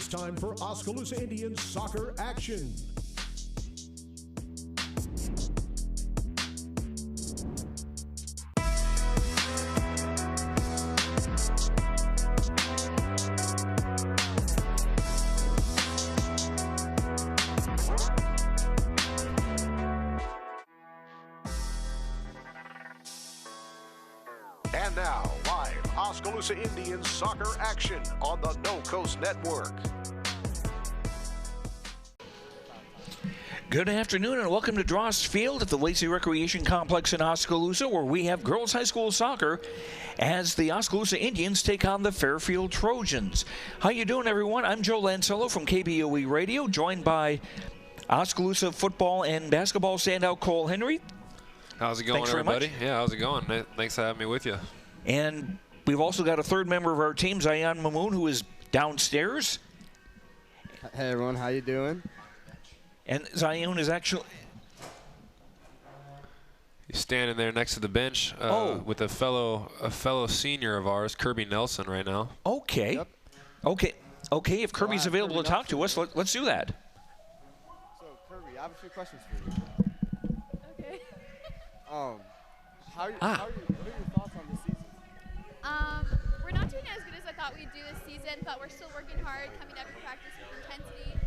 time for Oskaloosa Indians soccer action. And now, live Oskaloosa Indians soccer action on the No Coast Network. Good afternoon and welcome to Drost Field at the Lacey Recreation Complex in Oskaloosa, where we have girls high school soccer as the Oskaloosa Indians take on the Fairfield Trojans. How you doing, everyone? I'm Joe Lancello from KBOE Radio, joined by Oskaloosa football and basketball standout Cole Henry. How's it going, everybody? Yeah, how's it going? Thanks for having me with you. And we've also got a third member of our team, Zion Mamoon, who is downstairs. Hey, everyone. How you doing? And Zion is actually... He's standing there next to the bench with a fellow senior of ours, Kirby Nelson, right now. Okay. Yep. Okay. If Kirby's available to talk to us, let's do that. So, Kirby, I have a few questions for you. Okay. What are your thoughts on this season? We're not doing as good as I thought we'd do this season, but we're still working hard, coming every practice with intensity,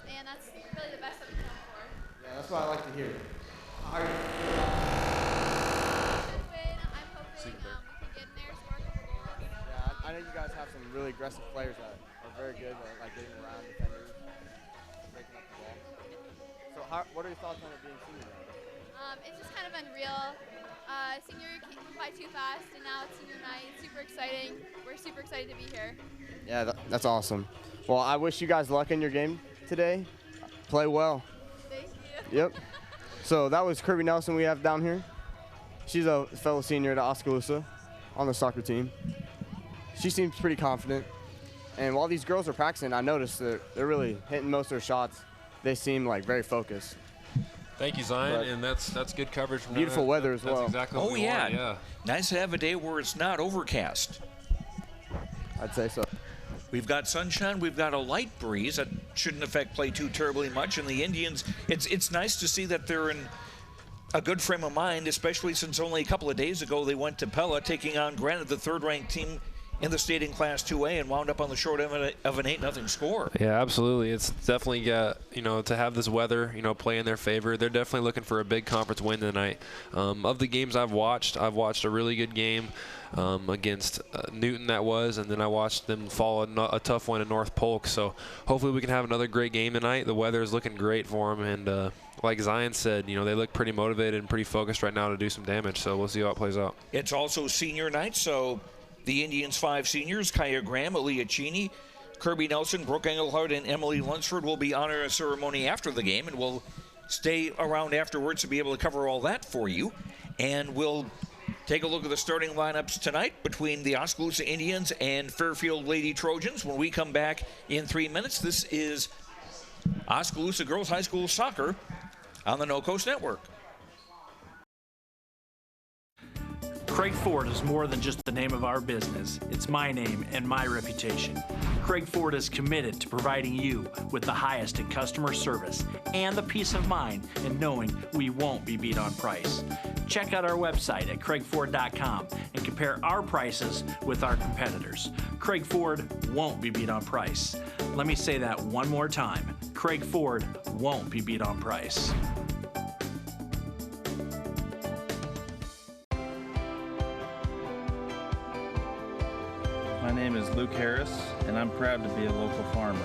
and that's really the best that we can hope for. Yeah, that's what I like to hear. How are you? Should win. I'm hoping we can get in there, score a couple goals. Yeah, I know you guys have some really aggressive players that are very good at like getting around defenders, breaking up the ball. So, what are your thoughts on it being senior night? It's just kind of unreal. Senior came by too fast, and now it's senior night. Super exciting. We're super excited to be here. Yeah, that's awesome. Well, I wish you guys luck in your game today. Play well. Thank you. Yep. So that was Kirby Nelson we have down here. She's a fellow senior at Oskaloosa on the soccer team. She seems pretty confident. And while these girls are practicing, I noticed that they're really hitting most of their shots. They seem like very focused. Thank you, Zion, and that's good coverage. From beautiful weather as well. That's exactly what we want, yeah. Nice to have a day where it's not overcast. I'd say so. We've got sunshine, we've got a light breeze that shouldn't affect play too terribly much, and the Indians, it's nice to see that they're in a good frame of mind, especially since only a couple of days ago they went to Pella, taking on, granted, the third-ranked team in the state in Class 2A, and wound up on the short end of an 8-0 score. Yeah, absolutely. It's definitely got, to have this weather, play in their favor. They're definitely looking for a big conference win tonight. Of the games I've watched a really good game against Newton, that was, and then I watched them fall a tough one in North Polk. So hopefully we can have another great game tonight. The weather is looking great for them, and like Zion said, they look pretty motivated and pretty focused right now to do some damage. So we'll see how it plays out. It's also senior night, so the Indians' 5 seniors, Kaya Graham, Aaliyah Cheney, Kirby Nelson, Brooke Engelhardt, and Emily Lunsford will be honoring a ceremony after the game, and we'll stay around afterwards to be able to cover all that for you. And we'll take a look at the starting lineups tonight between the Oskaloosa Indians and Fairfield Lady Trojans when we come back in 3 minutes. This is Oskaloosa Girls High School Soccer on the No Coast Network. Craig Ford is more than just the name of our business. It's my name and my reputation. Craig Ford is committed to providing you with the highest in customer service and the peace of mind in knowing we won't be beat on price. Check out our website at craigford.com and compare our prices with our competitors. Craig Ford won't be beat on price. Let me say that one more time. Craig Ford won't be beat on price. My name is Luke Harris, and I'm proud to be a local farmer.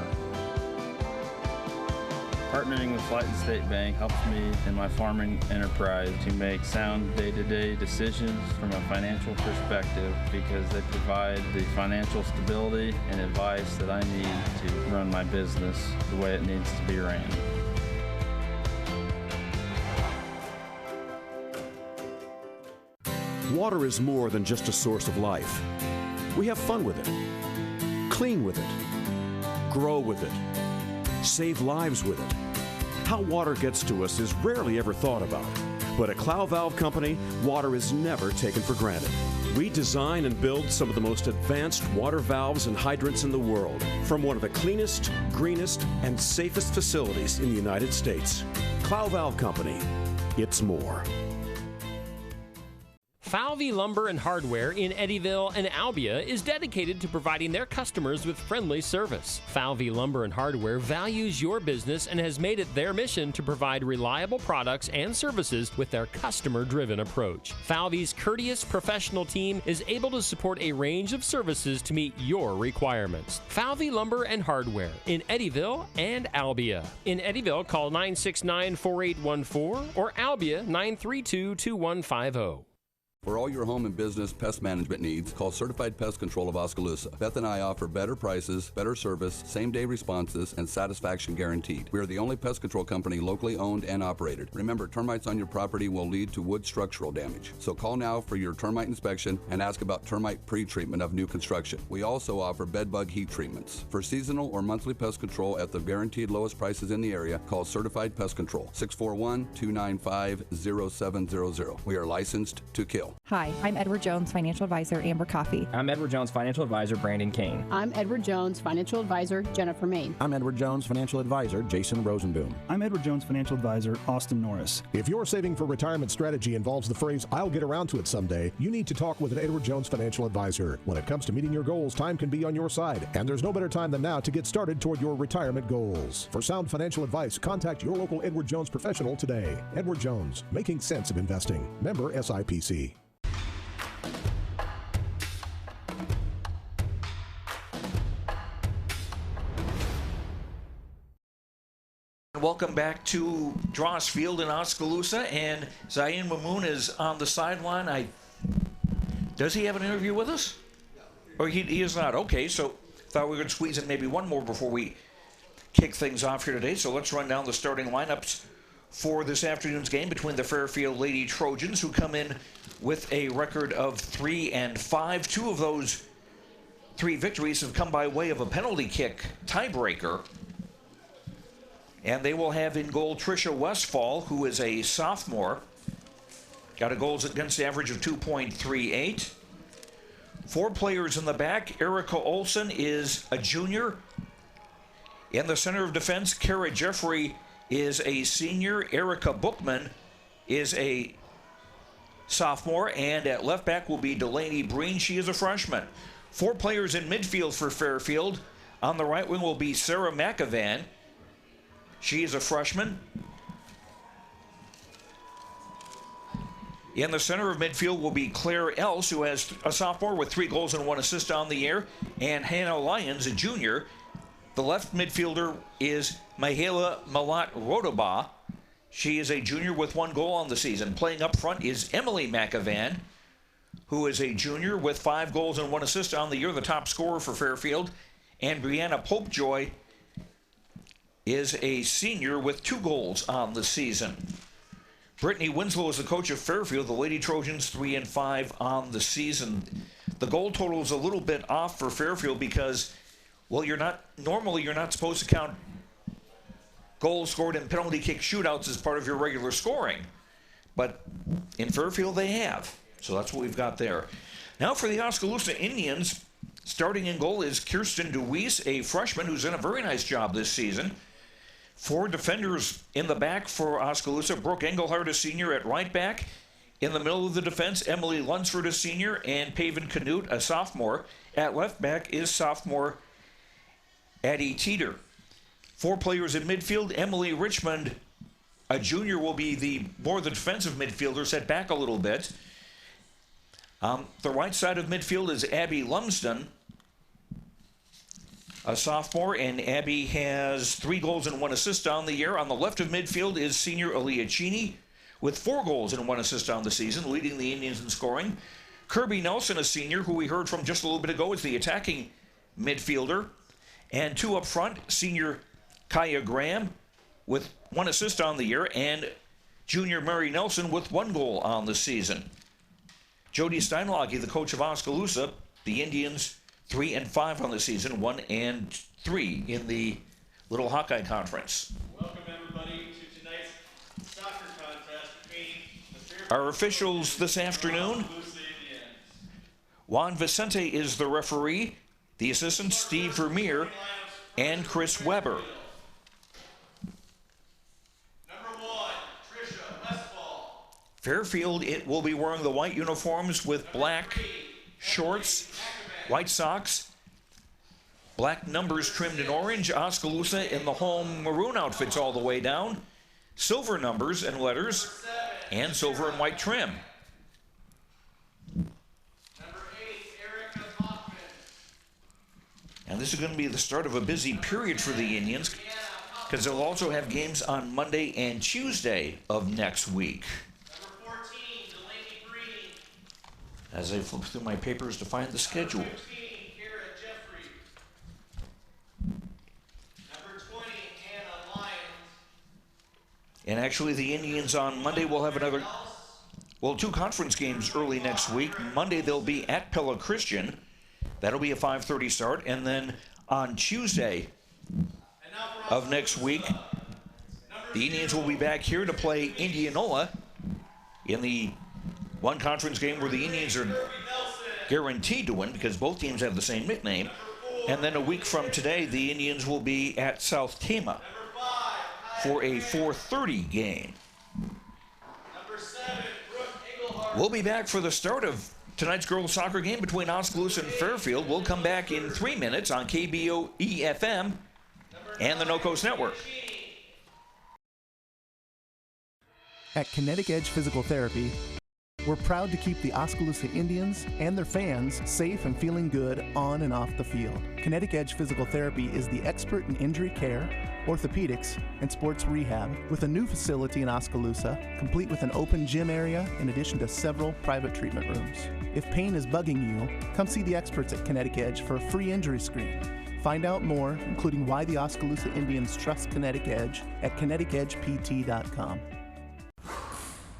Partnering with Flighton State Bank helps me in my farming enterprise to make sound day-to-day decisions from a financial perspective because they provide the financial stability and advice that I need to run my business the way it needs to be ran. Water is more than just a source of life. We have fun with it, clean with it, grow with it, save lives with it. How water gets to us is rarely ever thought about. But at Clow Valve Company, water is never taken for granted. We design and build some of the most advanced water valves and hydrants in the world from one of the cleanest, greenest, and safest facilities in the United States. Clow Valve Company. It's more. Falvey Lumber and Hardware in Eddyville and Albia is dedicated to providing their customers with friendly service. Falvey Lumber and Hardware values your business and has made it their mission to provide reliable products and services with their customer-driven approach. Falvey's courteous professional team is able to support a range of services to meet your requirements. Falvey Lumber and Hardware in Eddyville and Albia. In Eddyville, call 969-4814 or Albia 932-2150. For all your home and business pest management needs, call Certified Pest Control of Oskaloosa. Beth and I offer better prices, better service, same-day responses, and satisfaction guaranteed. We are the only pest control company locally owned and operated. Remember, termites on your property will lead to wood structural damage. So call now for your termite inspection and ask about termite pre-treatment of new construction. We also offer bed bug heat treatments. For seasonal or monthly pest control at the guaranteed lowest prices in the area, call Certified Pest Control, 641-295-0700. We are licensed to kill. Hi, I'm Edward Jones, Financial Advisor, Amber Coffee. I'm Edward Jones, Financial Advisor, Brandon Kane. I'm Edward Jones, Financial Advisor, Jennifer Main. I'm Edward Jones, Financial Advisor, Jason Rosenboom. I'm Edward Jones, Financial Advisor, Austin Norris. If your saving for retirement strategy involves the phrase, "I'll get around to it someday," you need to talk with an Edward Jones Financial Advisor. When it comes to meeting your goals, time can be on your side, and there's no better time than now to get started toward your retirement goals. For sound financial advice, contact your local Edward Jones professional today. Edward Jones, making sense of investing. Member SIPC. Welcome back to Dross Field in Oskaloosa, and Zayn Mamoun is on the sideline. Does he have an interview with us? Or he is not. Okay, so thought we were going to squeeze in maybe one more before we kick things off here today. So let's run down the starting lineups for this afternoon's game between the Fairfield Lady Trojans, who come in with a record of 3-5. Two of those three victories have come by way of a penalty kick tiebreaker. And they will have in goal Tricia Westfall, who is a sophomore. Got a goals against average of 2.38. Four players in the back. Erica Olson is a junior. In the center of defense, Kara Jeffrey is a senior. Erica Bookman is a sophomore. And at left back will be Delaney Breen. She is a freshman. Four players in midfield for Fairfield. On the right wing will be Sarah McAvan. She is a freshman. In the center of midfield will be Claire Else, who has a sophomore with 3 goals and 1 assist on the year, and Hannah Lyons, a junior. The left midfielder is Mihaela Malat-Rodaba. She is a junior with 1 goal on the season. Playing up front is Emily McAvan, who is a junior with 5 goals and 1 assist on the year, the top scorer for Fairfield. And Brianna Popejoy is a senior with 2 goals on the season. Brittany Winslow is the coach of Fairfield. The Lady Trojans 3-5 on the season. The goal total is a little bit off for Fairfield because, well, you're not supposed to count goals scored in penalty kick shootouts as part of your regular scoring. But in Fairfield they have. So that's what we've got there. Now for the Oskaloosa Indians, starting in goal is Kirsten DeWeese, a freshman who's done a very nice job this season. 4 defenders in the back for Oskaloosa. Brooke Engelhardt, a senior at right back. In the middle of the defense, Emily Lunsford, a senior, and Paven Canute, a sophomore. At left back is sophomore Addie Teeter. 4 players in midfield. Emily Richmond, a junior, will be the defensive midfielder, set back a little bit. The right side of midfield is Abby Lumsden, a sophomore, and Abby has 3 goals and 1 assist on the year. On the left of midfield is senior Aaliyah Cheney with 4 goals and 1 assist on the season, leading the Indians in scoring. Kirby Nelson, a senior, who we heard from just a little bit ago, is the attacking midfielder. And 2 up front, senior Kaya Graham with 1 assist on the year, and junior Mary Nelson with 1 goal on the season. Jody Steinlage, the coach of Oskaloosa, the Indians 3-5 on the season, 1-3 in the Little Hawkeye Conference. Welcome everybody to tonight's soccer contest between the Our officials this afternoon: Juan Vicente is the referee. The assistant, Steve Vermeer and Chris Weber. Fairfield, it will be wearing the white uniforms with black shorts, white socks, black numbers trimmed in orange. Oskaloosa in the home maroon outfits all the way down, silver numbers and letters, and silver and white trim. And this is going to be the start of a busy period for the Indians, because they'll also have games on Monday and Tuesday of next week. As I flip through my papers to find the schedule. And actually, the Indians on Monday will have two conference games early next week. Monday, they'll be at Pella Christian. That'll be a 5:30 start. And then on Tuesday of next week, the Indians will be back here to play Indianola in the one conference game where the Indians are guaranteed to win because both teams have the same nickname. And then a week from today, the Indians will be at South Tama for a 4:30 game. We'll be back for the start of tonight's girls soccer game between Oskaloosa and Fairfield. We'll come back in 3 minutes on KBOE-FM and the No Coast Network. At Kinetic Edge Physical Therapy, we're proud to keep the Oskaloosa Indians and their fans safe and feeling good on and off the field. Kinetic Edge Physical Therapy is the expert in injury care, orthopedics, and sports rehab, with a new facility in Oskaloosa, complete with an open gym area in addition to several private treatment rooms. If pain is bugging you, come see the experts at Kinetic Edge for a free injury screen. Find out more, including why the Oskaloosa Indians trust Kinetic Edge, at kineticedgept.com.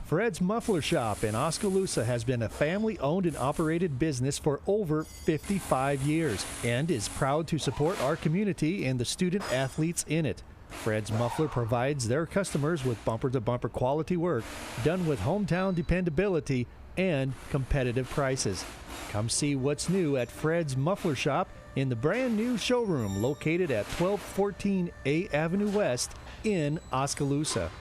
Fred's Muffler Shop in Oskaloosa has been a family-owned and operated business for over 55 years and is proud to support our community and the student athletes in it. Fred's Muffler provides their customers with bumper-to-bumper quality work done with hometown dependability and competitive prices. Come see what's new at Fred's Muffler Shop in the brand new showroom located at 1214 A Avenue West in Oskaloosa.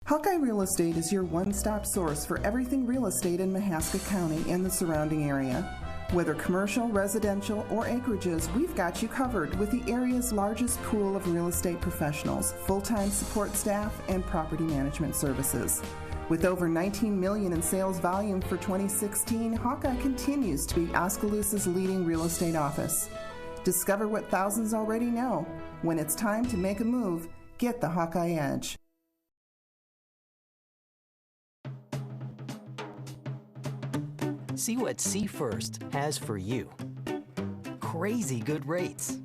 Hawkeye Real Estate is your one-stop source for everything real estate in Mahaska County and the surrounding area. Whether commercial, residential, or acreages, we've got you covered with the area's largest pool of real estate professionals, full-time support staff, and property management services. With over $19 million in sales volume for 2016, Hawkeye continues to be Oskaloosa's leading real estate office. Discover what thousands already know. When it's time to make a move, get the Hawkeye Edge. See what See First has for you. Crazy good rates.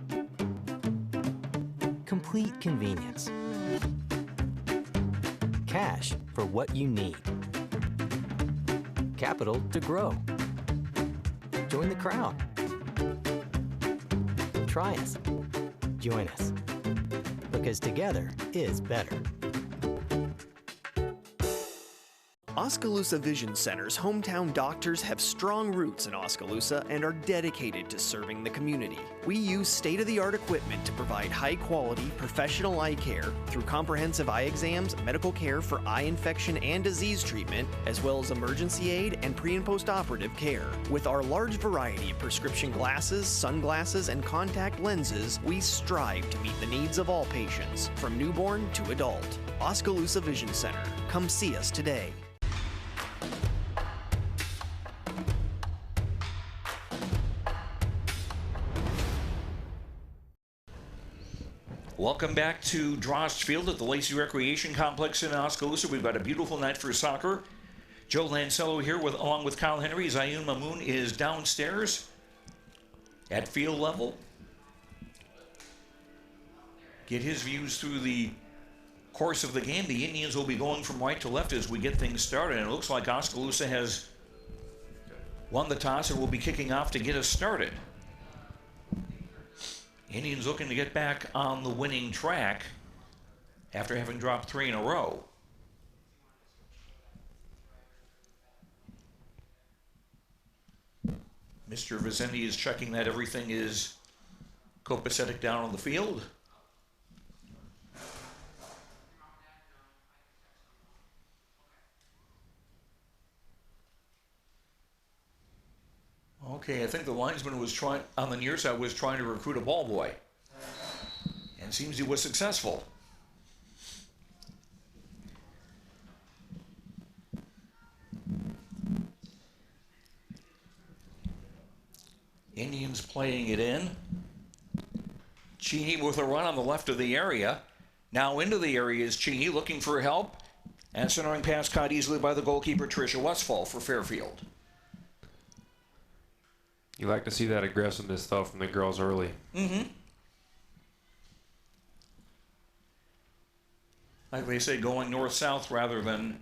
Complete convenience. Cash for what you need. Capital to grow. Join the crowd. Try us. Join us. Because together is better. Oskaloosa Vision Center's hometown doctors have strong roots in Oskaloosa and are dedicated to serving the community. We use state-of-the-art equipment to provide high-quality, professional eye care through comprehensive eye exams, medical care for eye infection and disease treatment, as well as emergency aid and pre- and post-operative care. With our large variety of prescription glasses, sunglasses, and contact lenses, we strive to meet the needs of all patients, from newborn to adult. Oskaloosa Vision Center. Come see us today. Welcome back to Drost Field at the Lacey Recreation Complex in Oskaloosa. We've got a beautiful night for soccer. Joe Lancello here along with Kyle Henry. Zayun Mamoun is downstairs at field level. Get his views through the course of the game. The Indians will be going from right to left as we get things started. And it looks like Oskaloosa has won the toss and will be kicking off to get us started. Indians looking to get back on the winning track after having dropped 3 in a row. Mr. Vicente is checking that everything is copacetic down on the field. Okay, I think the linesman was trying, on the near side, was trying to recruit a ball boy. And seems he was successful. Indians playing it in. Cheney with a run on the left of the area. Now into the area is Cheney looking for help. And centering pass caught easily by the goalkeeper, Tricia Westfall, for Fairfield. You like to see that aggressiveness, though, from the girls early. Mm-hmm. Like they say, going north-south rather than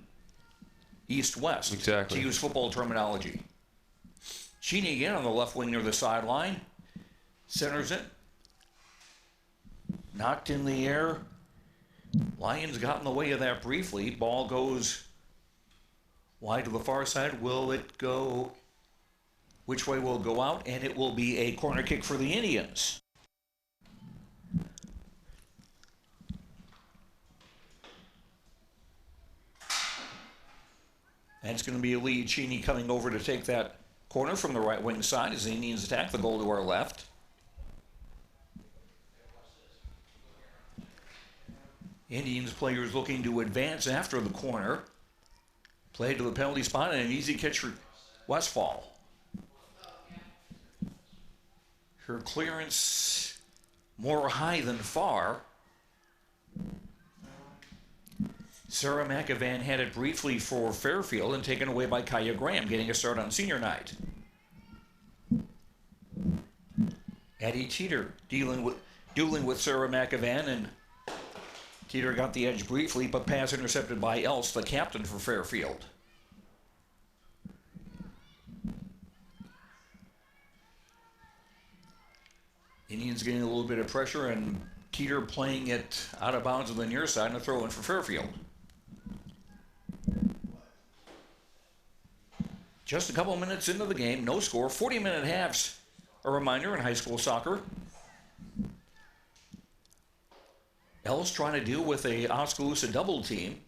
east-west. Exactly. To use football terminology. Cheney again on the left wing near the sideline. Centers it. Knocked in the air. Lions got in the way of that briefly. Ball goes wide to the far side. Will it go? Which way will it go out? And it will be a corner kick for the Indians. And it's going to be Lee Cheney coming over to take that corner from the right wing side as the Indians attack the goal to our left. Indians players looking to advance after the corner. Play to the penalty spot and an easy catch for Westfall. Her clearance more high than far. Sarah McEvan had it briefly for Fairfield and taken away by Kaya Graham, getting a start on senior night. Addie Teeter dueling with Sarah McEvan, and Teeter got the edge briefly, but pass intercepted by Else, the captain for Fairfield. Indians getting a little bit of pressure, and Teeter playing it out of bounds on the near side and a throw in for Fairfield. Just a couple minutes into the game, no score, 40-minute halves. A reminder in high school soccer. Else trying to deal with a Oskaloosa double team.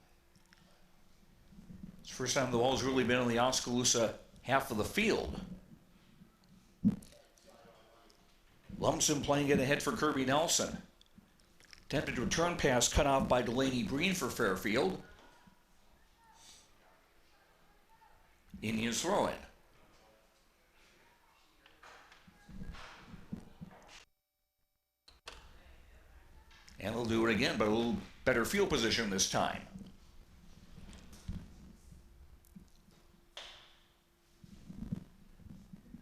It's the first time the ball's really been on the Oskaloosa half of the field. Lumsden playing it ahead for Kirby Nelson. Attempted return pass cut off by Delaney Breen for Fairfield. Indians throw it. And they'll do it again, but a little better field position this time.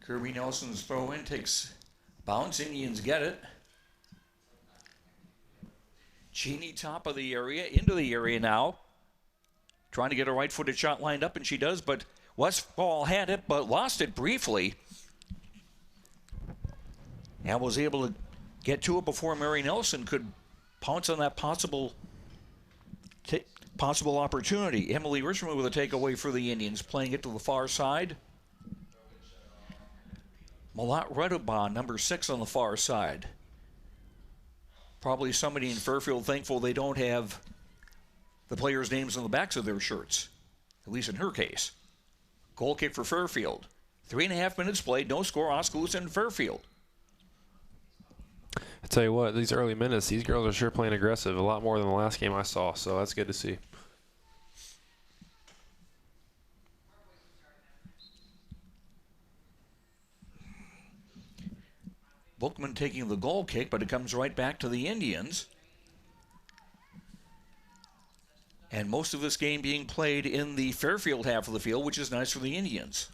Kirby Nelson's throw in takes bounce. Indians get it. Cheney top of the area, into the area now. Trying to get a right-footed shot lined up, and she does, but Westfall had it, but lost it briefly. And was able to get to it before Mary Nelson could pounce on that possible opportunity. Emily Richmond with a takeaway for the Indians, playing it to the far side. Malat Redobon, number 6 on the far side. Probably somebody in Fairfield thankful they don't have the players' names on the backs of their shirts, at least in her case. Goal kick for Fairfield. 3.5 minutes played, no score, Oskaloosa and Fairfield. I tell you what, these early minutes, these girls are sure playing aggressive, a lot more than the last game I saw, so that's good to see. Bookman taking the goal kick, but it comes right back to the Indians. And most of this game being played in the Fairfield half of the field, which is nice for the Indians.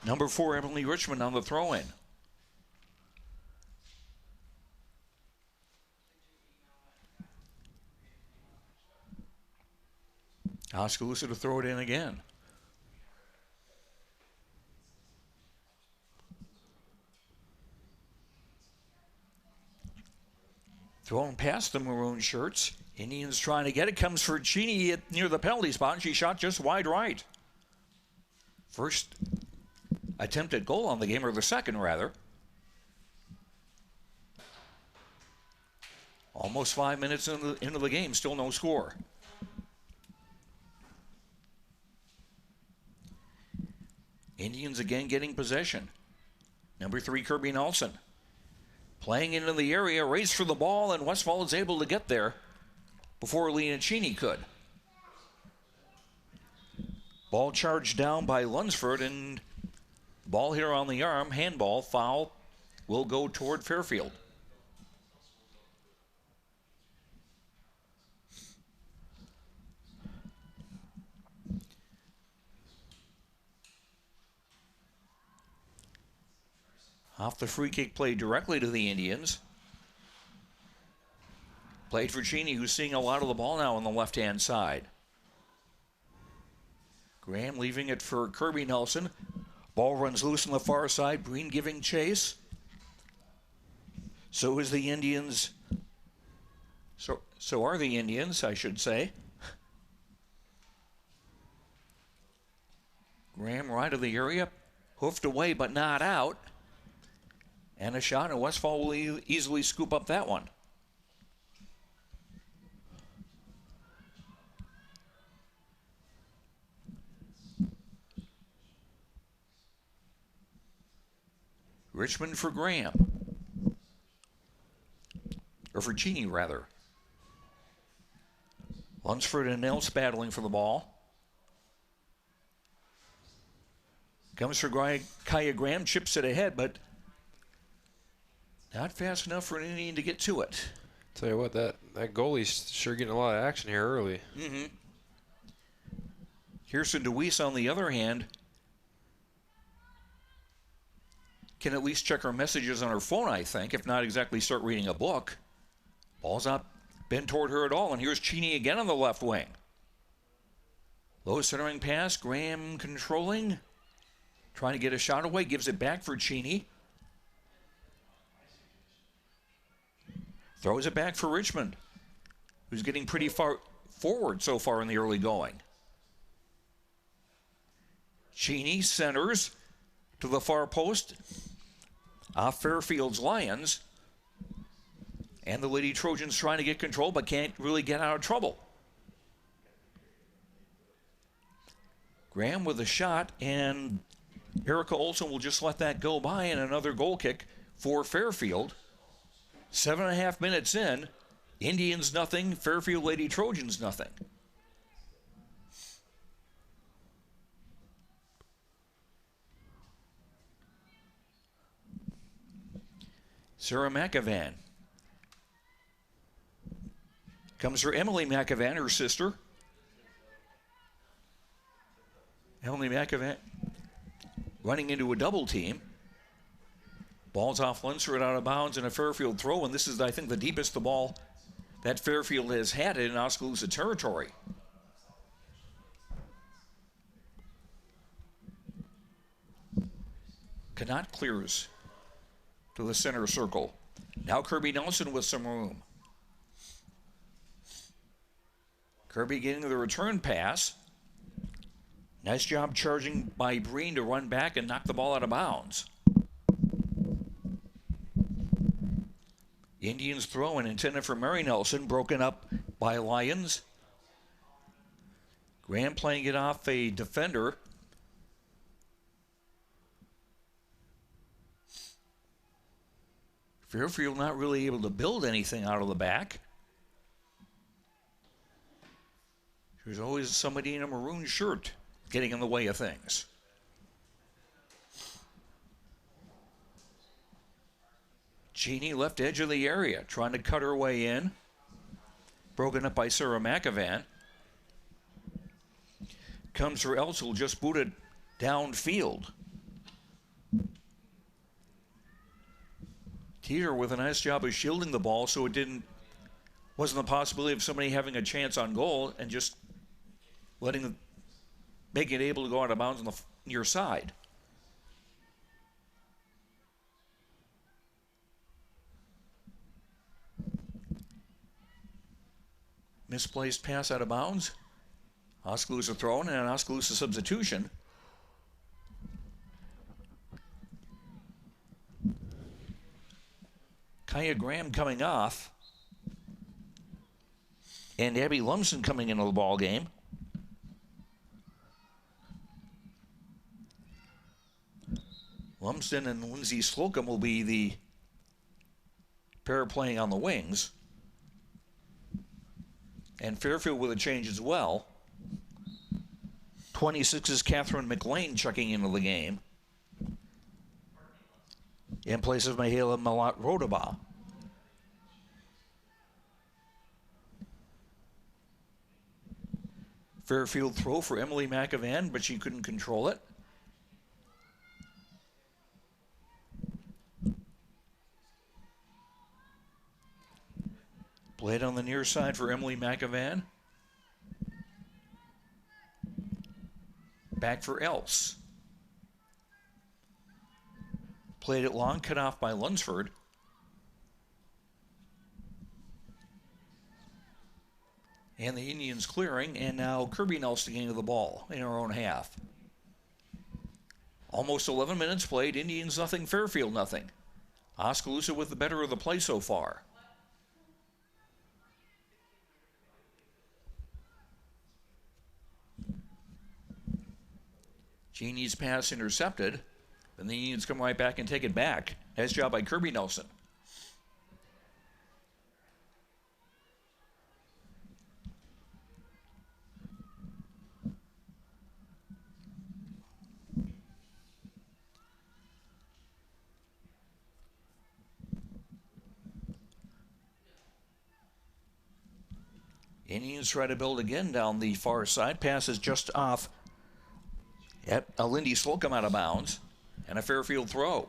Number 4, Emily Richmond on the throw-in. Oskaloosa to throw it in again. Thrown past the maroon shirts. Indians trying to get it. Comes for Cheney near the penalty spot, and she shot just wide right. First attempt at goal on the game, or the second rather. Almost 5 minutes into the game, still no score. Indians again getting possession. Number 3, Kirby Nelson. Playing into the area, race for the ball, and Westfall is able to get there before Liacchini could. Ball charged down by Lunsford, and ball hit her on the arm. Handball, foul, will go toward Fairfield. Off the free kick play directly to the Indians. Played for Cheney, who's seeing a lot of the ball now on the left-hand side. Graham leaving it for Kirby Nelson. Ball runs loose on the far side. Breen giving chase. So is the Indians. So are the Indians, I should say. Graham right of the area. Hoofed away, but not out. And a shot, and Westfall will easily scoop up that one. Richmond for Graham. Or for Cheney, rather. Lunsford and Nels battling for the ball. Comes for Kaya Graham, chips it ahead, but not fast enough for an Indian to get to it. Tell you what, that goalie's sure getting a lot of action here early. Mm-hmm. Kirsten DeWeese, on the other hand, can at least check her messages on her phone, I think, if not exactly start reading a book. Ball's not bent toward her at all, and here's Cheney again on the left wing. Low centering pass, Graham controlling, trying to get a shot away, gives it back for Cheney. Throws it back for Richmond, who's getting pretty far forward so far in the early going. Cheney centers to the far post off Fairfield's Lions. And the Lady Trojans trying to get control, but can't really get out of trouble. Graham with a shot, and Erica Olson will just let that go by, and another goal kick for Fairfield. 7.5 minutes in, Indians nothing, Fairfield Lady Trojans nothing. Sarah McAvan. Comes for Emily McAvan, her sister. Emily McAvan running into a double team. Ball's off Lunsford, out of bounds, and a Fairfield throw, and this is, I think, the deepest the ball that Fairfield has had in Oskaloosa territory. Canot clears to the center circle. Now Kirby Nelson with some room. Kirby getting the return pass. Nice job charging by Breen to run back and knock the ball out of bounds. Indians throw, and intended for Mary Nelson, broken up by Lions. Graham playing it off a defender. Fairfield not really able to build anything out of the back. There's always somebody in a maroon shirt getting in the way of things. Cheney left edge of the area, trying to cut her way in. Broken up by Sarah McAvan. Comes for Elsel, just booted downfield. Teeter with a nice job of shielding the ball so it wasn't the possibility of somebody having a chance on goal, and just making it able to go out of bounds on the near side. Misplaced pass out of bounds. Oskaloosa thrown, and an Oskaloosa substitution. Kaya Graham coming off. And Abby Lumsden coming into the ball game. Lumsden and Lindsay Slocum will be the pair playing on the wings. And Fairfield with a change as well. 26's Catherine McLean checking into the game in place of Mihaela Malat-Rodaba. Fairfield throw for Emily McAvan, but she couldn't control it. Played on the near side for Emily McAvan. Back for Else. Played it long, cut off by Lunsford. And the Indians clearing, and now Kirby Nelson getting to the ball in her own half. Almost 11 minutes played, Indians nothing, Fairfield nothing. Oskaloosa with the better of the play so far. Genie's pass intercepted. Then the Indians come right back and take it back. Nice job by Kirby Nelson. Indians try to build again down the far side. Pass is just off at Lindy Slocum out of bounds. And a Fairfield throw.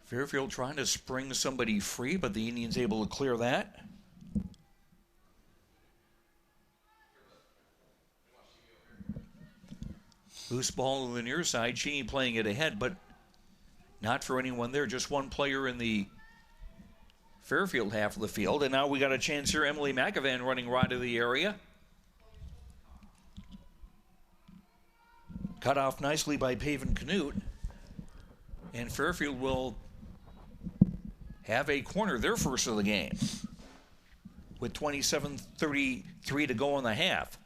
Fairfield trying to spring somebody free, but the Indians able to clear that. Loose ball to the near side. Cheney playing it ahead, but not for anyone there. Just one player in the Fairfield half of the field. And now we got a chance here. Emily McAvan running right to the area. Cut off nicely by Paven Canute. And Fairfield will have a corner, their first of the game, with 27:33 to go in the half.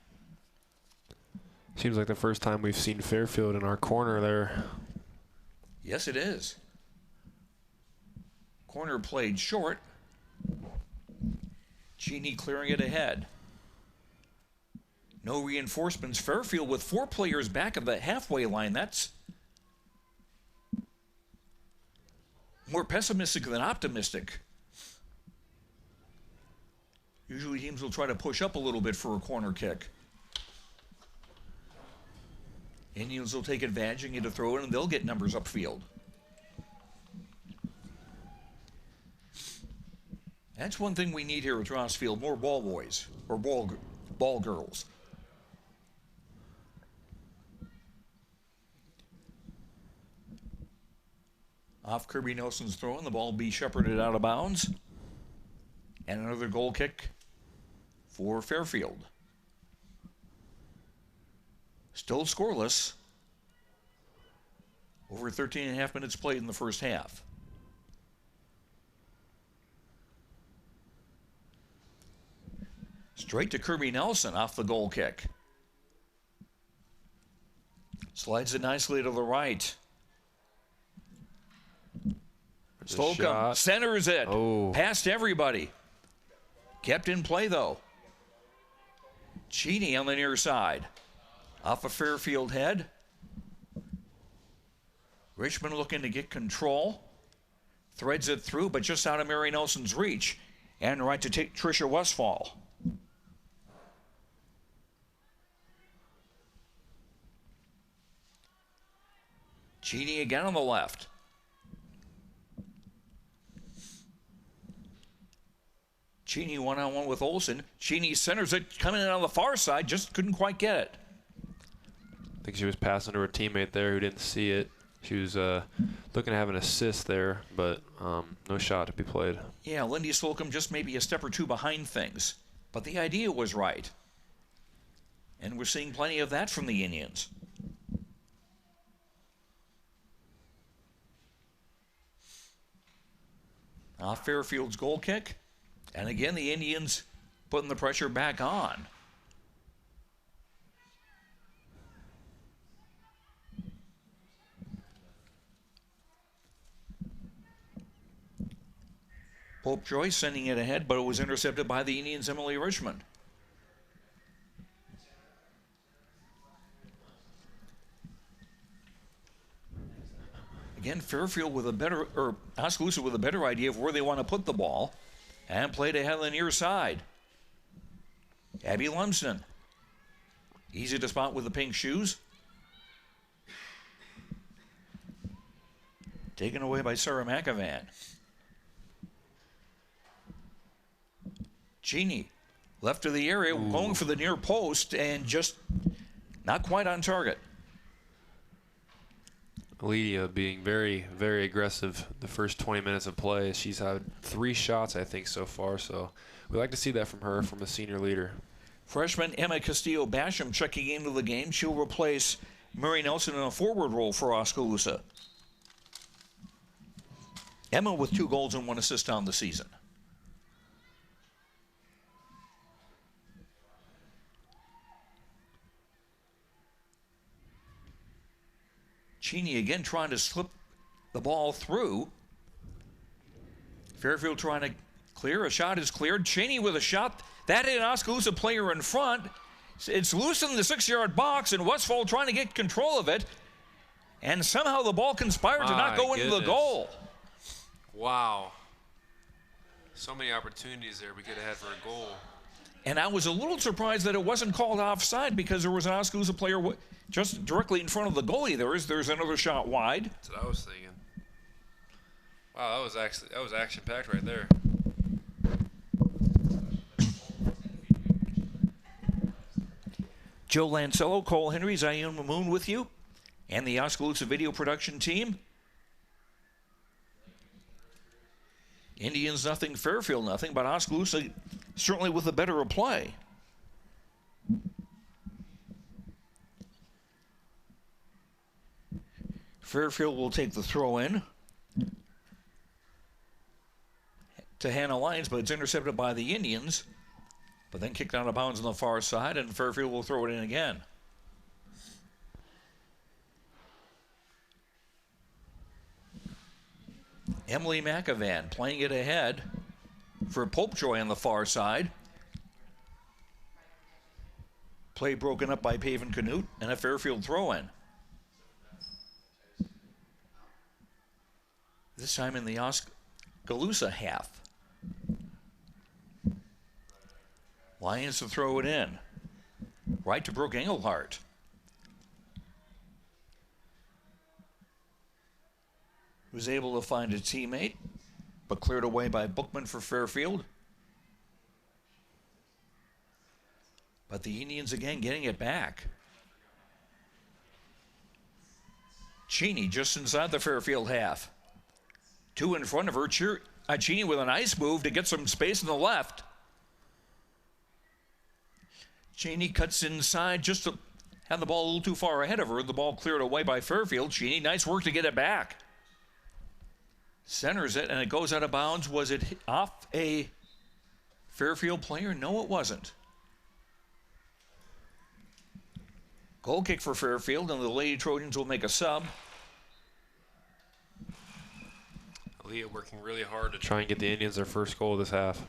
Seems like the first time we've seen Fairfield in our corner there. Yes, it is. Corner played short. Cheney clearing it ahead. No reinforcements. Fairfield with 4 players back of the halfway line. That's more pessimistic than optimistic. Usually teams will try to push up a little bit for a corner kick. Indians will take advantage and get a throw in, and they'll get numbers upfield. That's one thing we need here at Rossfield, more ball boys or ball girls. Off Kirby Nelson's throw, and the ball be shepherded out of bounds. And another goal kick for Fairfield. Still scoreless. Over 13 and a half minutes played in the first half. Straight to Kirby Nelson off the goal kick. Slides it nicely to the right. Slocum centers it. Oh. Past everybody. Kept in play, though. Cheney on the near side. Off a Fairfield head. Richmond looking to get control. Threads it through, but just out of Mary Nelson's reach. And right to take Tricia Westfall. Cheney again on the left. Cheney one-on-one with Olsen. Cheney centers it, coming in on the far side, just couldn't quite get it. I think she was passing to her teammate there who didn't see it. She was looking to have an assist there, but no shot to be played. Yeah, Lindy Slocum just maybe a step or two behind things, but the idea was right. And we're seeing plenty of that from the Indians. Off Fairfield's goal kick. And again, the Indians putting the pressure back on. Pope Joyce sending it ahead, but it was intercepted by the Indians' Emily Richmond. Again, Fairfield with a better, or Oskaloosa with a better idea of where they want to put the ball, and played ahead on the near side. Abby Lumsden, easy to spot with the pink shoes. Taken away by Sarah McAvan. Cheney, left of the area, going for the near post, and just not quite on target. Lydia being very, very aggressive the first 20 minutes of play. She's had 3 shots, I think, so far. So we like to see that from her, from a senior leader. Freshman Emma Castillo-Basham checking into the game. She'll replace Mary Nelson in a forward role for Oskaloosa. Emma with 2 goals and 1 assist on the season. Cheney again trying to slip the ball through. Fairfield trying to clear. A shot is cleared. Cheney with a shot. That hit an Oskaloosa player in front. It's loose in the 6-yard box, and Westfall trying to get control of it. And somehow the ball conspired to not go into the goal. Wow. So many opportunities there we could have had for a goal. And I was a little surprised that it wasn't called offside because there was an Oskaloosa player just directly in front of the goalie. There's another shot wide. That's what I was thinking. Wow, that was action-packed right there. Joe Lancello, Cole Henry, Zion Mamoon with you, and the Oskaloosa video production team. Indians nothing, Fairfield nothing, but Oskaloosa certainly with a better play. Fairfield will take the throw in to Hannah Lyons, but it's intercepted by the Indians, but then kicked out of bounds on the far side, and Fairfield will throw it in again. Emily McAvan playing it ahead for Popejoy on the far side. Play broken up by Paven Canute, and a Fairfield throw-in. This time in the Oskaloosa half. Lions to throw it in. Right to Brooke Engelhardt. Was able to find a teammate, but cleared away by Bookman for Fairfield. But the Indians again getting it back. Cheney just inside the Fairfield half. 2 in front of her. Cheney with a nice move to get some space in the left. Cheney cuts inside just to have the ball a little too far ahead of her. The ball cleared away by Fairfield. Cheney, nice work to get it back. Centers it, and it goes out of bounds. Was it off a Fairfield player? No, it wasn't. Goal kick for Fairfield, and the Lady Trojans will make a sub. Aaliyah working really hard to try and get the Indians their first goal of this half.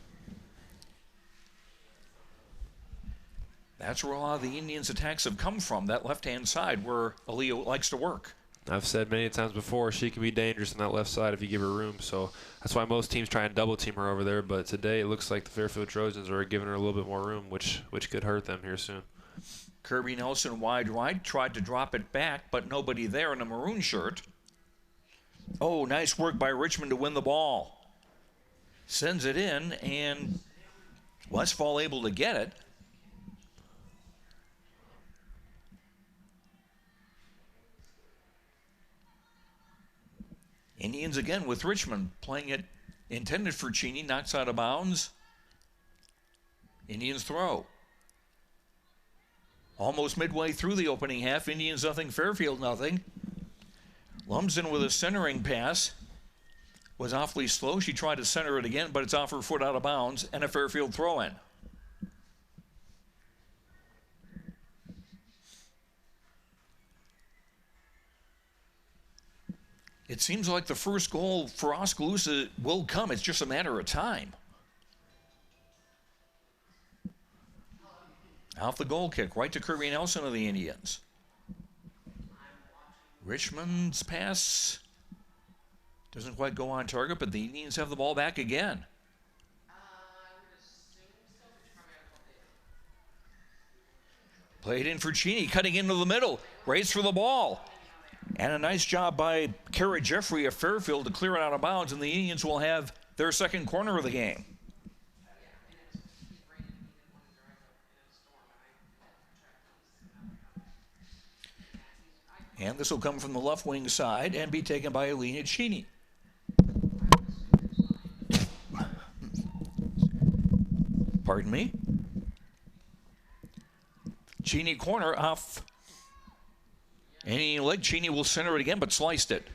That's where a lot of the Indians' attacks have come from, that left-hand side where Aaliyah likes to work. I've said many times before, she can be dangerous on that left side if you give her room. So that's why most teams try and double team her over there. But today it looks like the Fairfield Trojans are giving her a little bit more room, which could hurt them here soon. Kirby Nelson wide right, tried to drop it back, but nobody there in a maroon shirt. Oh, nice work by Richmond to win the ball. Sends it in, and Westfall able to get it. Indians again with Richmond playing it intended for Cheney, knocks out of bounds. Indians throw. Almost midway through the opening half, Indians nothing, Fairfield nothing. Lumsden with a centering pass was awfully slow. She tried to center it again, but it's off her foot out of bounds, and a Fairfield throw-in. It seems like the first goal for Oskaloosa will come. It's just a matter of time. Off the goal kick, right to Kirby Nelson of the Indians. Richmond's pass doesn't quite go on target, but the Indians have the ball back again. Played in for Cheney, cutting into the middle, race for the ball. And a nice job by Kara Jeffrey of Fairfield to clear it out of bounds, and the Indians will have their second corner of the game. And this will come from the left wing side and be taken by Alina Cheney. Pardon me. Cheney corner off. Any leg, Cheney will center it again, but sliced it.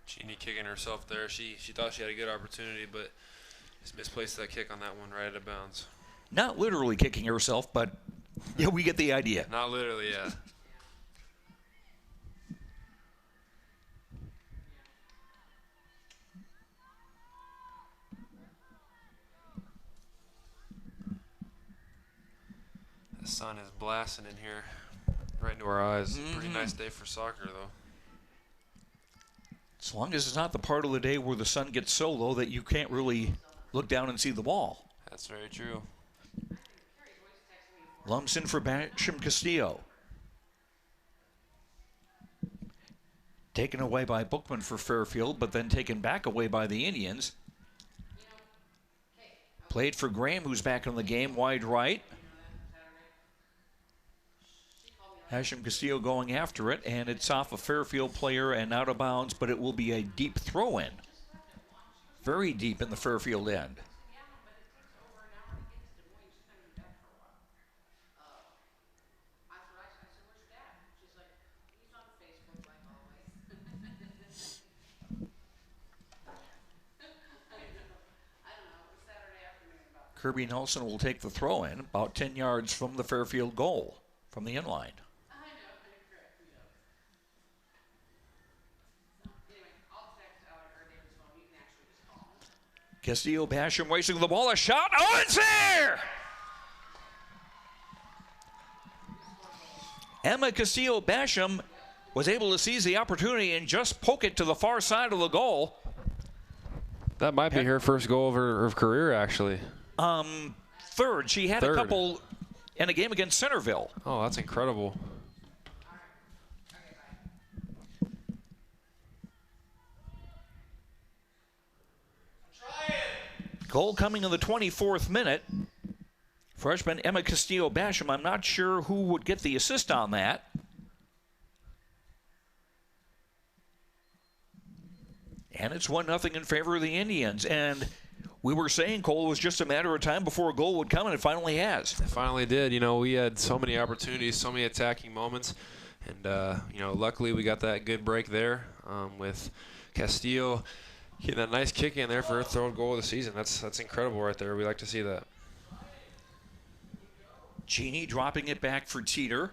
Cheney kicking herself there. She thought she had a good opportunity, but just misplaced that kick on that one right out of bounds. Not literally kicking herself, but yeah, we get the idea. Not literally, yeah. The sun is blasting in here, right into our eyes. Pretty nice day for soccer, though. As long as it's not the part of the day where the sun gets so low that you can't really look down and see the ball. That's very true. Lumsden for Basham Castillo. Taken away by Bookman for Fairfield, but then taken back away by the Indians. Played for Graham, who's back in the game, wide right. Basham Castillo going after it, and it's off a Fairfield player and out of bounds, but it will be a deep throw-in. Very deep in the Fairfield end. Kirby Nelson will take the throw-in about 10 yards from the Fairfield goal from the inline. Castillo Basham racing the ball, a shot, oh, it's there! Emma Castillo Basham was able to seize the opportunity and just poke it to the far side of the goal. That might be her first goal of her career, actually. Third. She had a couple in a game against Centerville. Oh, that's incredible. Goal coming in the 24th minute. Freshman Emma Castillo Basham. I'm not sure who would get the assist on that. And it's 1-0 in favor of the Indians. And we were saying, Cole, it was just a matter of time before a goal would come, and it finally has. It finally did. You know, we had so many opportunities, so many attacking moments. And, you know, luckily we got that good break there with Castillo getting that nice kick in there for her third goal of the season. That's incredible right there. We like to see that. Cheney dropping it back for Teeter.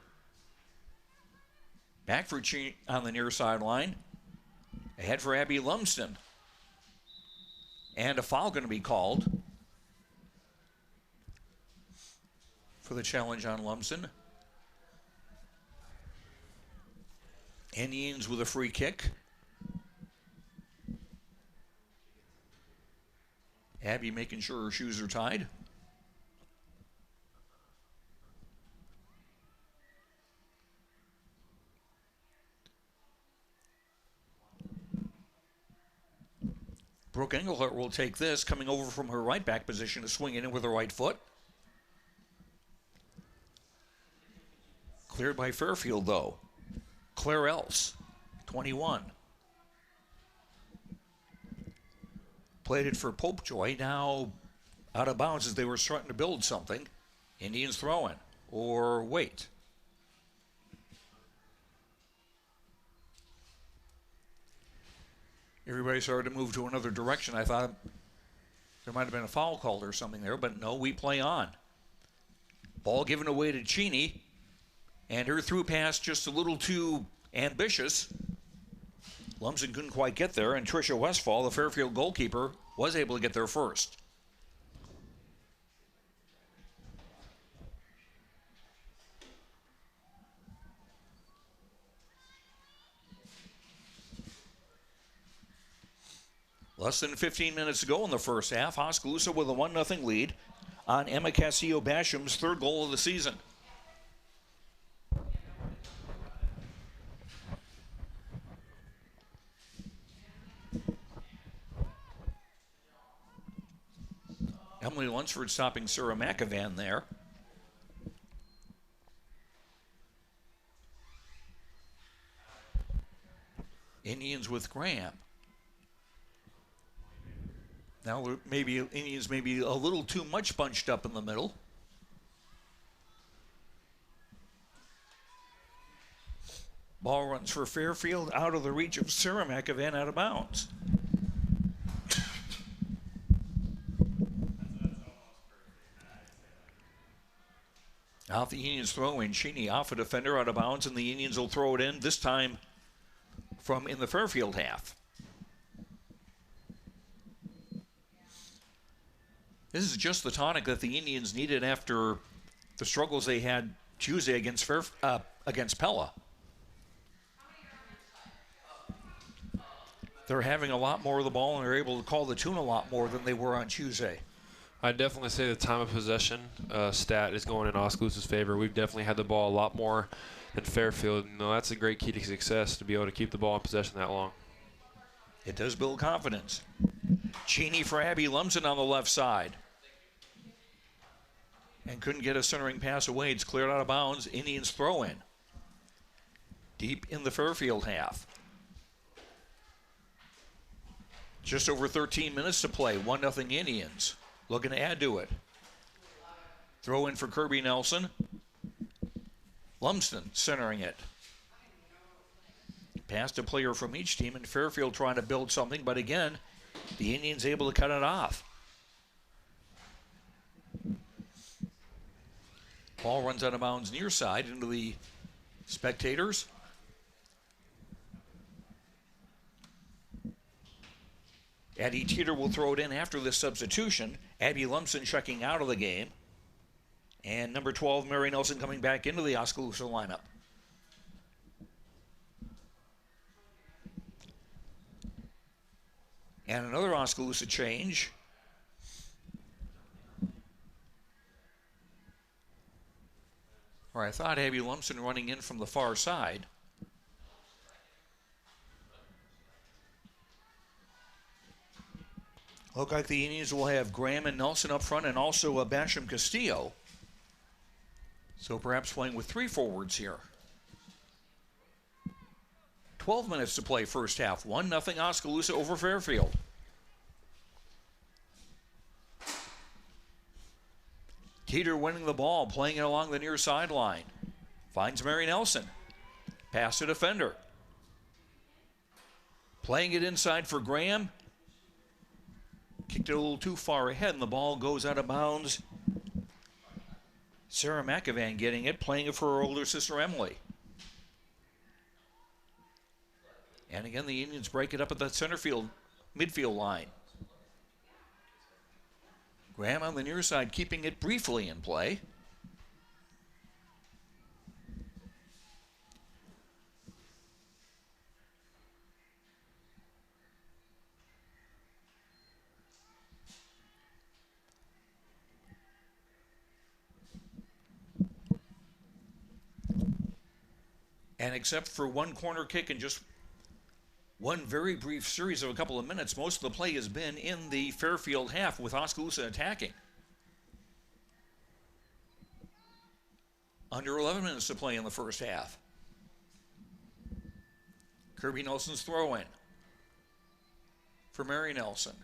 Back for Cheney on the near sideline. Ahead for Abby Lumsden. And a foul going to be called for the challenge on Lumsden. Indians with a free kick. Abby making sure her shoes are tied. Brooke Engelhardt will take this, coming over from her right back position to swing it in with her right foot. Cleared by Fairfield, though. Claire Else, 21. Played it for Popejoy, now out of bounds as they were starting to build something. Indians throw in. or wait? Everybody started to move to another direction. I thought there might have been a foul called or something there, but no, we play on. Ball given away to Cheney, and her through pass just a little too ambitious. Lumsden couldn't quite get there, and Tricia Westfall, the Fairfield goalkeeper, was able to get there first. Less than 15 minutes to go in the first half. Oskaloosa with a 1-0 lead on Emma Castillo-Basham's third goal of the season. Emily Lunsford stopping Sarah McAvan there. Indians with Graham. Now maybe Indians may be a little too much bunched up in the middle. Ball runs for Fairfield out of the reach of Sarah McAvan, out of bounds. Off the Indians throw in, Cheney off a defender out of bounds, and the Indians will throw it in, this time from in the Fairfield half. This is just the tonic that the Indians needed after the struggles they had Tuesday against Pella. They're having a lot more of the ball and are able to call the tune a lot more than they were on Tuesday. I'd definitely say the time of possession stat is going in Oskaloosa's favor. We've definitely had the ball a lot more than Fairfield. You know, that's a great key to success, to be able to keep the ball in possession that long. It does build confidence. Cheney for Abby Lumsden on the left side. And couldn't get a centering pass away. It's cleared out of bounds. Indians throw in. Deep in the Fairfield half. Just over 13 minutes to play. 1-0 Indians. Looking to add to it. Throw in for Kirby Nelson. Lumsden centering it. Past a player from each team, and Fairfield trying to build something, but again, the Indians able to cut it off. Ball runs out of bounds near side into the spectators. Addie Teeter will throw it in after this substitution. Abby Lumsden checking out of the game. And number 12, Mary Nelson, coming back into the Oskaloosa lineup. And another Oskaloosa change. Or I thought Abby Lumsden running in from the far side. Look like the Indians will have Graham and Nelson up front, and also Basham Castillo. So perhaps playing with three forwards here. 12 minutes to play first half. 1-0 Oskaloosa over Fairfield. Teeter winning the ball, playing it along the near sideline. Finds Mary Nelson. Pass to defender. Playing it inside for Graham. Kicked it a little too far ahead, and the ball goes out of bounds. Sarah McAvan getting it, playing it for her older sister Emily. And again, the Indians break it up at the midfield line. Graham on the near side, keeping it briefly in play. And except for one corner kick and just one very brief series of a couple of minutes, most of the play has been in the Fairfield half with Oskaloosa attacking. Under 11 minutes to play in the first half. Kirby Nelson's throw in for Mary Nelson.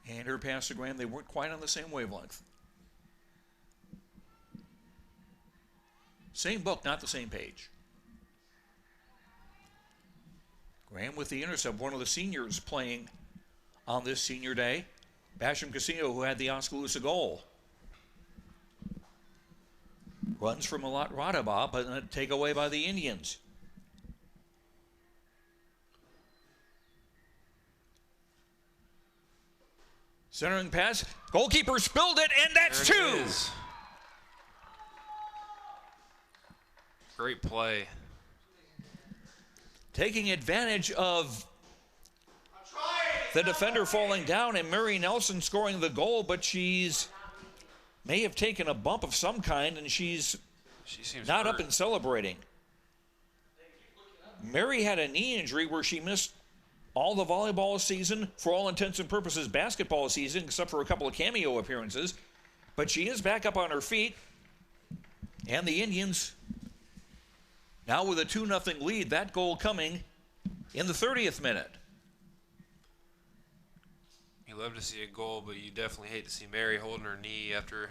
And her pass to Graham, they weren't quite on the same wavelength. Same book, not the same page. Graham with the intercept, one of the seniors playing on this senior day. Basham Casino, who had the Oskaloosa goal. Runs from Radaba, but then take away by the Indians. Centering pass. Goalkeeper spilled it, and that's There it two. is. Great play. Taking advantage of the defender falling down and Mary Nelson scoring the goal, but she's may have taken a bump of some kind, and she seems not up and celebrating. Mary had a knee injury where she missed all the volleyball season, for all intents and purposes basketball season, except for a couple of cameo appearances. But she is back up on her feet, and the Indians now with a 2-0 lead, that goal coming in the 30th minute. You love to see a goal, but you definitely hate to see Mary holding her knee after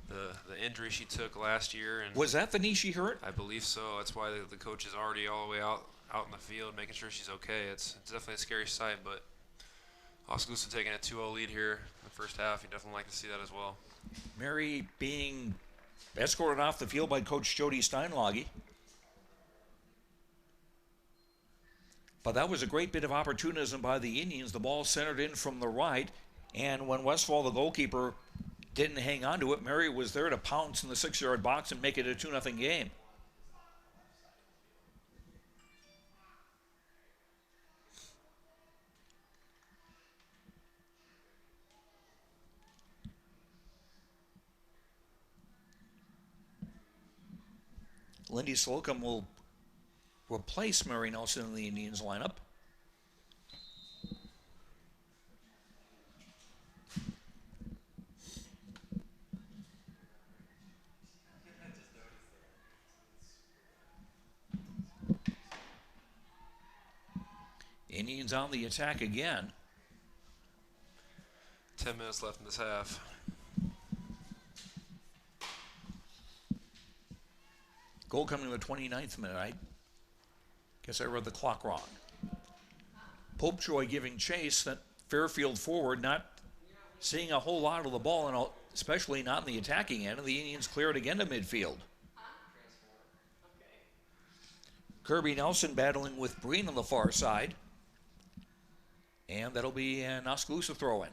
the injury she took last year. And was that the knee she hurt? I believe so. That's why the coach is already all the way out in the field, making sure she's okay. It's definitely a scary sight, but Oskaloosa taking a 2-0 lead here in the first half. You definitely like to see that as well. Mary being escorted off the field by Coach Jody Steinlage. But that was a great bit of opportunism by the Indians. The ball centered in from the right, and when Westfall, the goalkeeper, didn't hang on to it, Mary was there to pounce in the 6-yard box and make it a 2-0 game. Lindy Slocum will replace Mary Nelson in the Indians lineup. Indians on the attack again. 10 minutes left in this half. Goal coming in the 29th minute. I guess I read the clock wrong. Popejoy giving chase, that Fairfield forward not seeing a whole lot of the ball, and especially not in the attacking end, and the Indians clear it again to midfield. Kirby Nelson battling with Breen on the far side. And that'll be an Oskaloosa throw-in.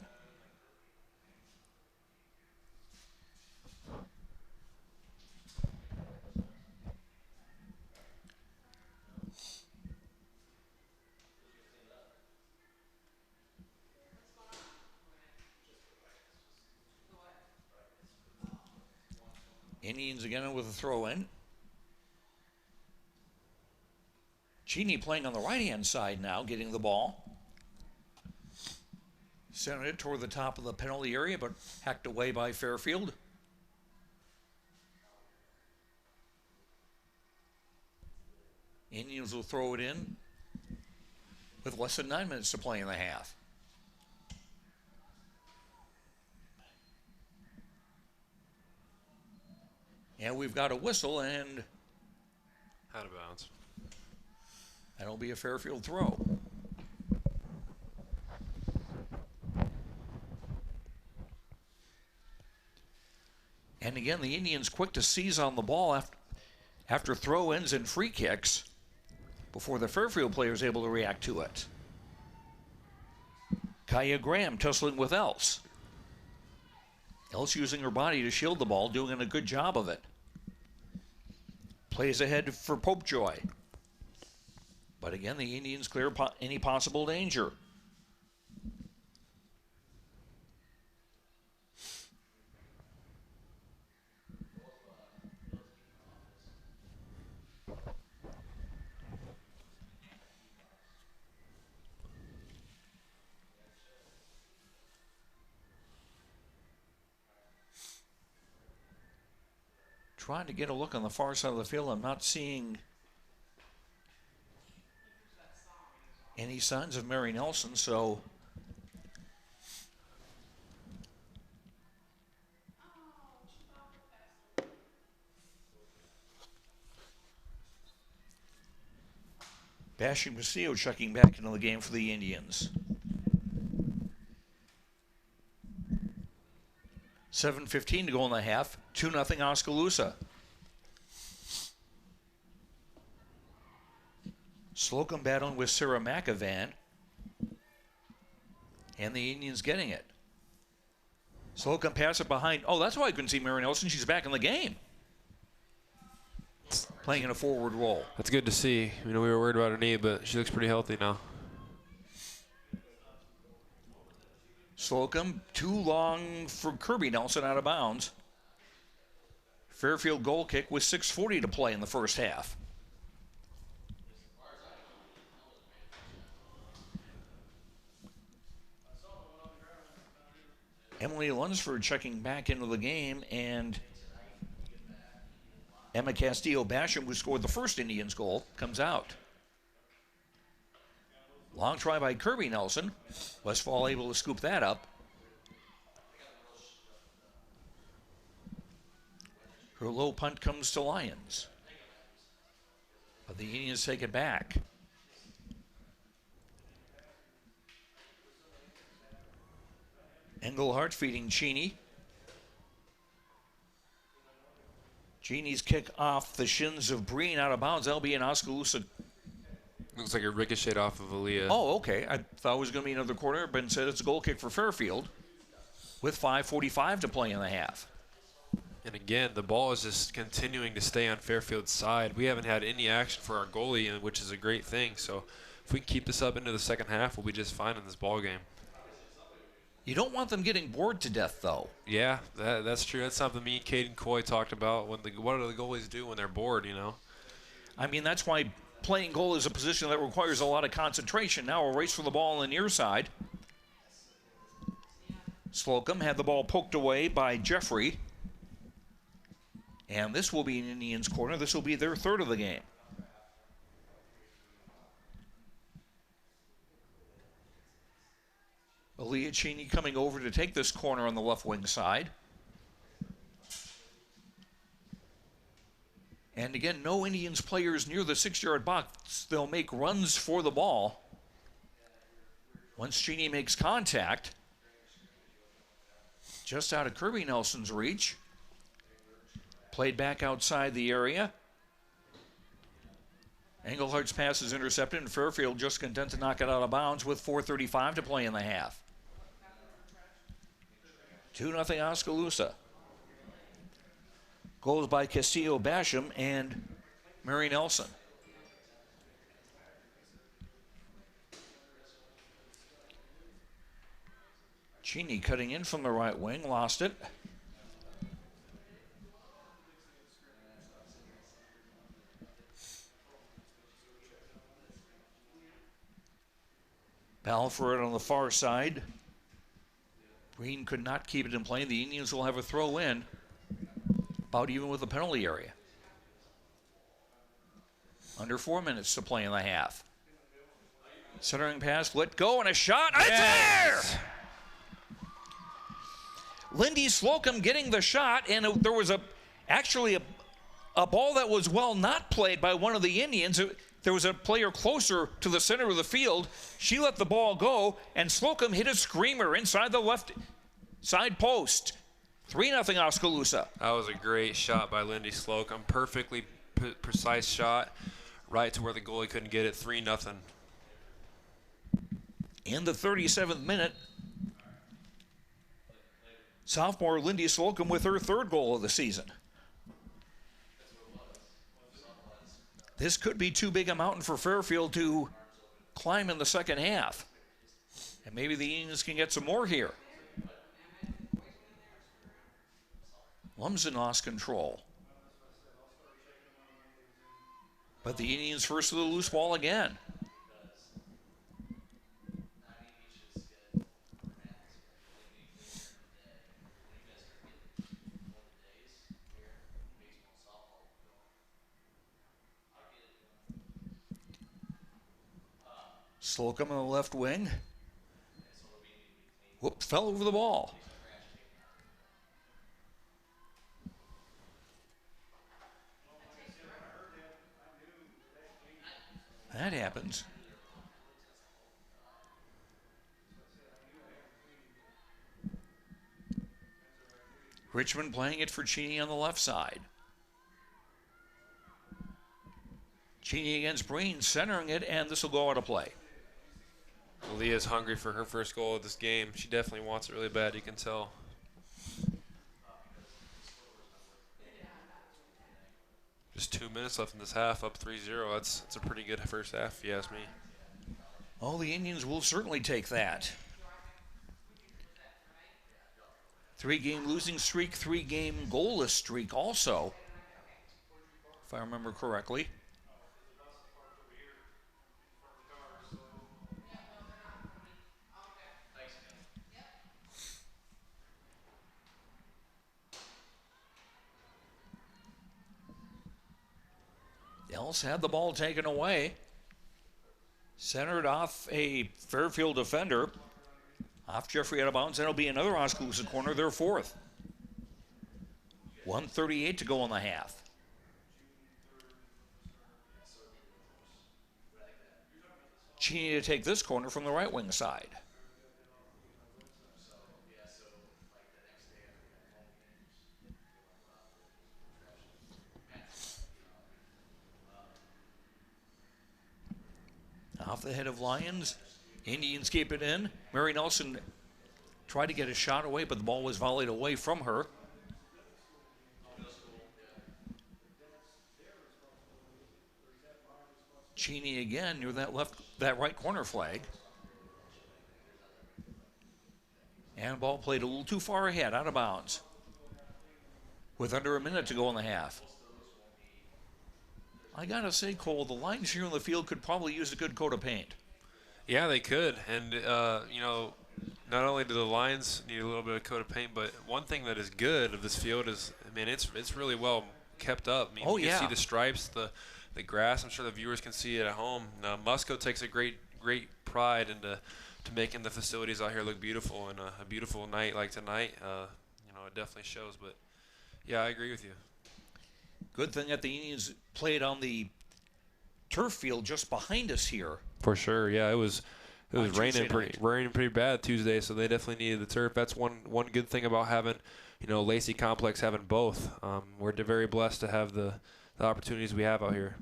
Indians again with a throw-in. Cheney playing on the right-hand side now, getting the ball. Centered it toward the top of the penalty area, but hacked away by Fairfield. Indians will throw it in with less than 9 minutes to play in the half. And we've got a whistle, and out of bounds. That'll be a Fairfield throw. And again, the Indians quick to seize on the ball after throw-ins and free kicks before the Fairfield player is able to react to it. Kaya Graham tussling with Else. Else using her body to shield the ball, doing a good job of it. Plays ahead for Popejoy. But again, the Indians clear any possible danger. Trying to get a look on the far side of the field. I'm not seeing any signs of Mary Nelson, so Basham Castillo checking back into the game for the Indians. 7:15 to go in the half. 2-0 Oskaloosa. Slocum battling with Sarah McAvan. And the Indians getting it. Slocum pass it behind. Oh, that's why I couldn't see Mary Nelson. She's back in the game. Playing in a forward role. That's good to see. You know, we were worried about her knee, but she looks pretty healthy now. Slocum, too long for Kirby Nelson out of bounds. Fairfield goal kick with 6:40 to play in the first half. Emily Lunsford checking back into the game, and Emma Castillo Basham, who scored the first Indians goal, comes out. Long try by Kirby Nelson. Westfall able to scoop that up. Her low punt comes to Lyons. But the Indians take it back. Engelhardt feeding Cheney. Cheney's kick off the shins of Breen out of bounds. That'll be an Oskaloosa. Looks like a ricochet off of Aaliyah. Oh, okay. I thought it was going to be another corner, but instead it's a goal kick for Fairfield with 5:45 to play in the half. And again, the ball is just continuing to stay on Fairfield's side. We haven't had any action for our goalie, which is a great thing. So if we can keep this up into the second half, we'll be just fine in this ball game. You don't want them getting bored to death, though. Yeah, that's true. That's something me and Caden Coy talked about. What do the goalies do when they're bored, you know? I mean, that's why playing goal is a position that requires a lot of concentration. Now a race for the ball on the near side. Slocum had the ball poked away by Jeffrey. And this will be an Indians corner. This will be their third of the game. Aaliyah Cheney coming over to take this corner on the left wing side. And again, no Indians players near the 6-yard box. They'll make runs for the ball. Once Cheney makes contact, just out of Kirby Nelson's reach. Played back outside the area. Engelhardt's pass is intercepted, and Fairfield just content to knock it out of bounds with 4:35 to play in the half. 2-0 Oskaloosa. Goals by Castillo Basham and Mary Nelson. Cheney cutting in from the right wing, lost it. Balfour on the far side. Green could not keep it in play. The Indians will have a throw in, about even with the penalty area. Under 4 minutes to play in the half. Centering pass, let go, and a shot. It's there! Lindy Slocum getting the shot, and there was actually a ball that was well not played by one of the Indians. There was a player closer to the center of the field. She let the ball go, and Slocum hit a screamer inside the left side post. 3-0 Oskaloosa. That was a great shot by Lindy Slocum. Perfectly precise shot, right to where the goalie couldn't get it. 3-0. In the 37th minute, sophomore Lindy Slocum with her third goal of the season. This could be too big a mountain for Fairfield to climb in the second half. And maybe the Indians can get some more here. Lumsden lost control. But the Indians first to the loose ball again. Slocum on the left wing. Whoop, fell over the ball. That happens. Richmond playing it for Cheney on the left side. Cheney against Breen, centering it, and this will go out of play. Leah's hungry for her first goal of this game. She definitely wants it really bad, you can tell. Just 2 minutes left in this half, up 3-0. That's a pretty good first half, if you ask me. Oh, the Indians will certainly take that. 3-game losing streak, 3-game goalless streak also, if I remember correctly. Else had the ball taken away. Centered off a Fairfield defender. Off Jeffrey out of bounds. That'll be another Oskaloosa corner, their fourth. 1:38 to go in the half. Cheney to take this corner from the right wing side. Off the head of Lions. Indians keep it in. Mary Nelson tried to get a shot away, but the ball was volleyed away from her. Cheney again near that right corner flag. And ball played a little too far ahead, out of bounds. With under a minute to go in the half. I gotta say, Cole, the Lions here in the field could probably use a good coat of paint. Yeah, they could. And, you know, not only do the Lions need a little bit of coat of paint, but one thing that is good of this field is, I mean, it's really well kept up. I mean, you can see the stripes, the grass. I'm sure the viewers can see it at home. Musco takes a great pride into making the facilities out here look beautiful, and a beautiful night like tonight, you know, it definitely shows. But, yeah, I agree with you. Good thing that the Indians played on the turf field just behind us here. For sure, yeah, it was raining pretty bad Tuesday, so they definitely needed the turf. That's one good thing about having, you know, Lacey Complex having both. We're very blessed to have the opportunities we have out here.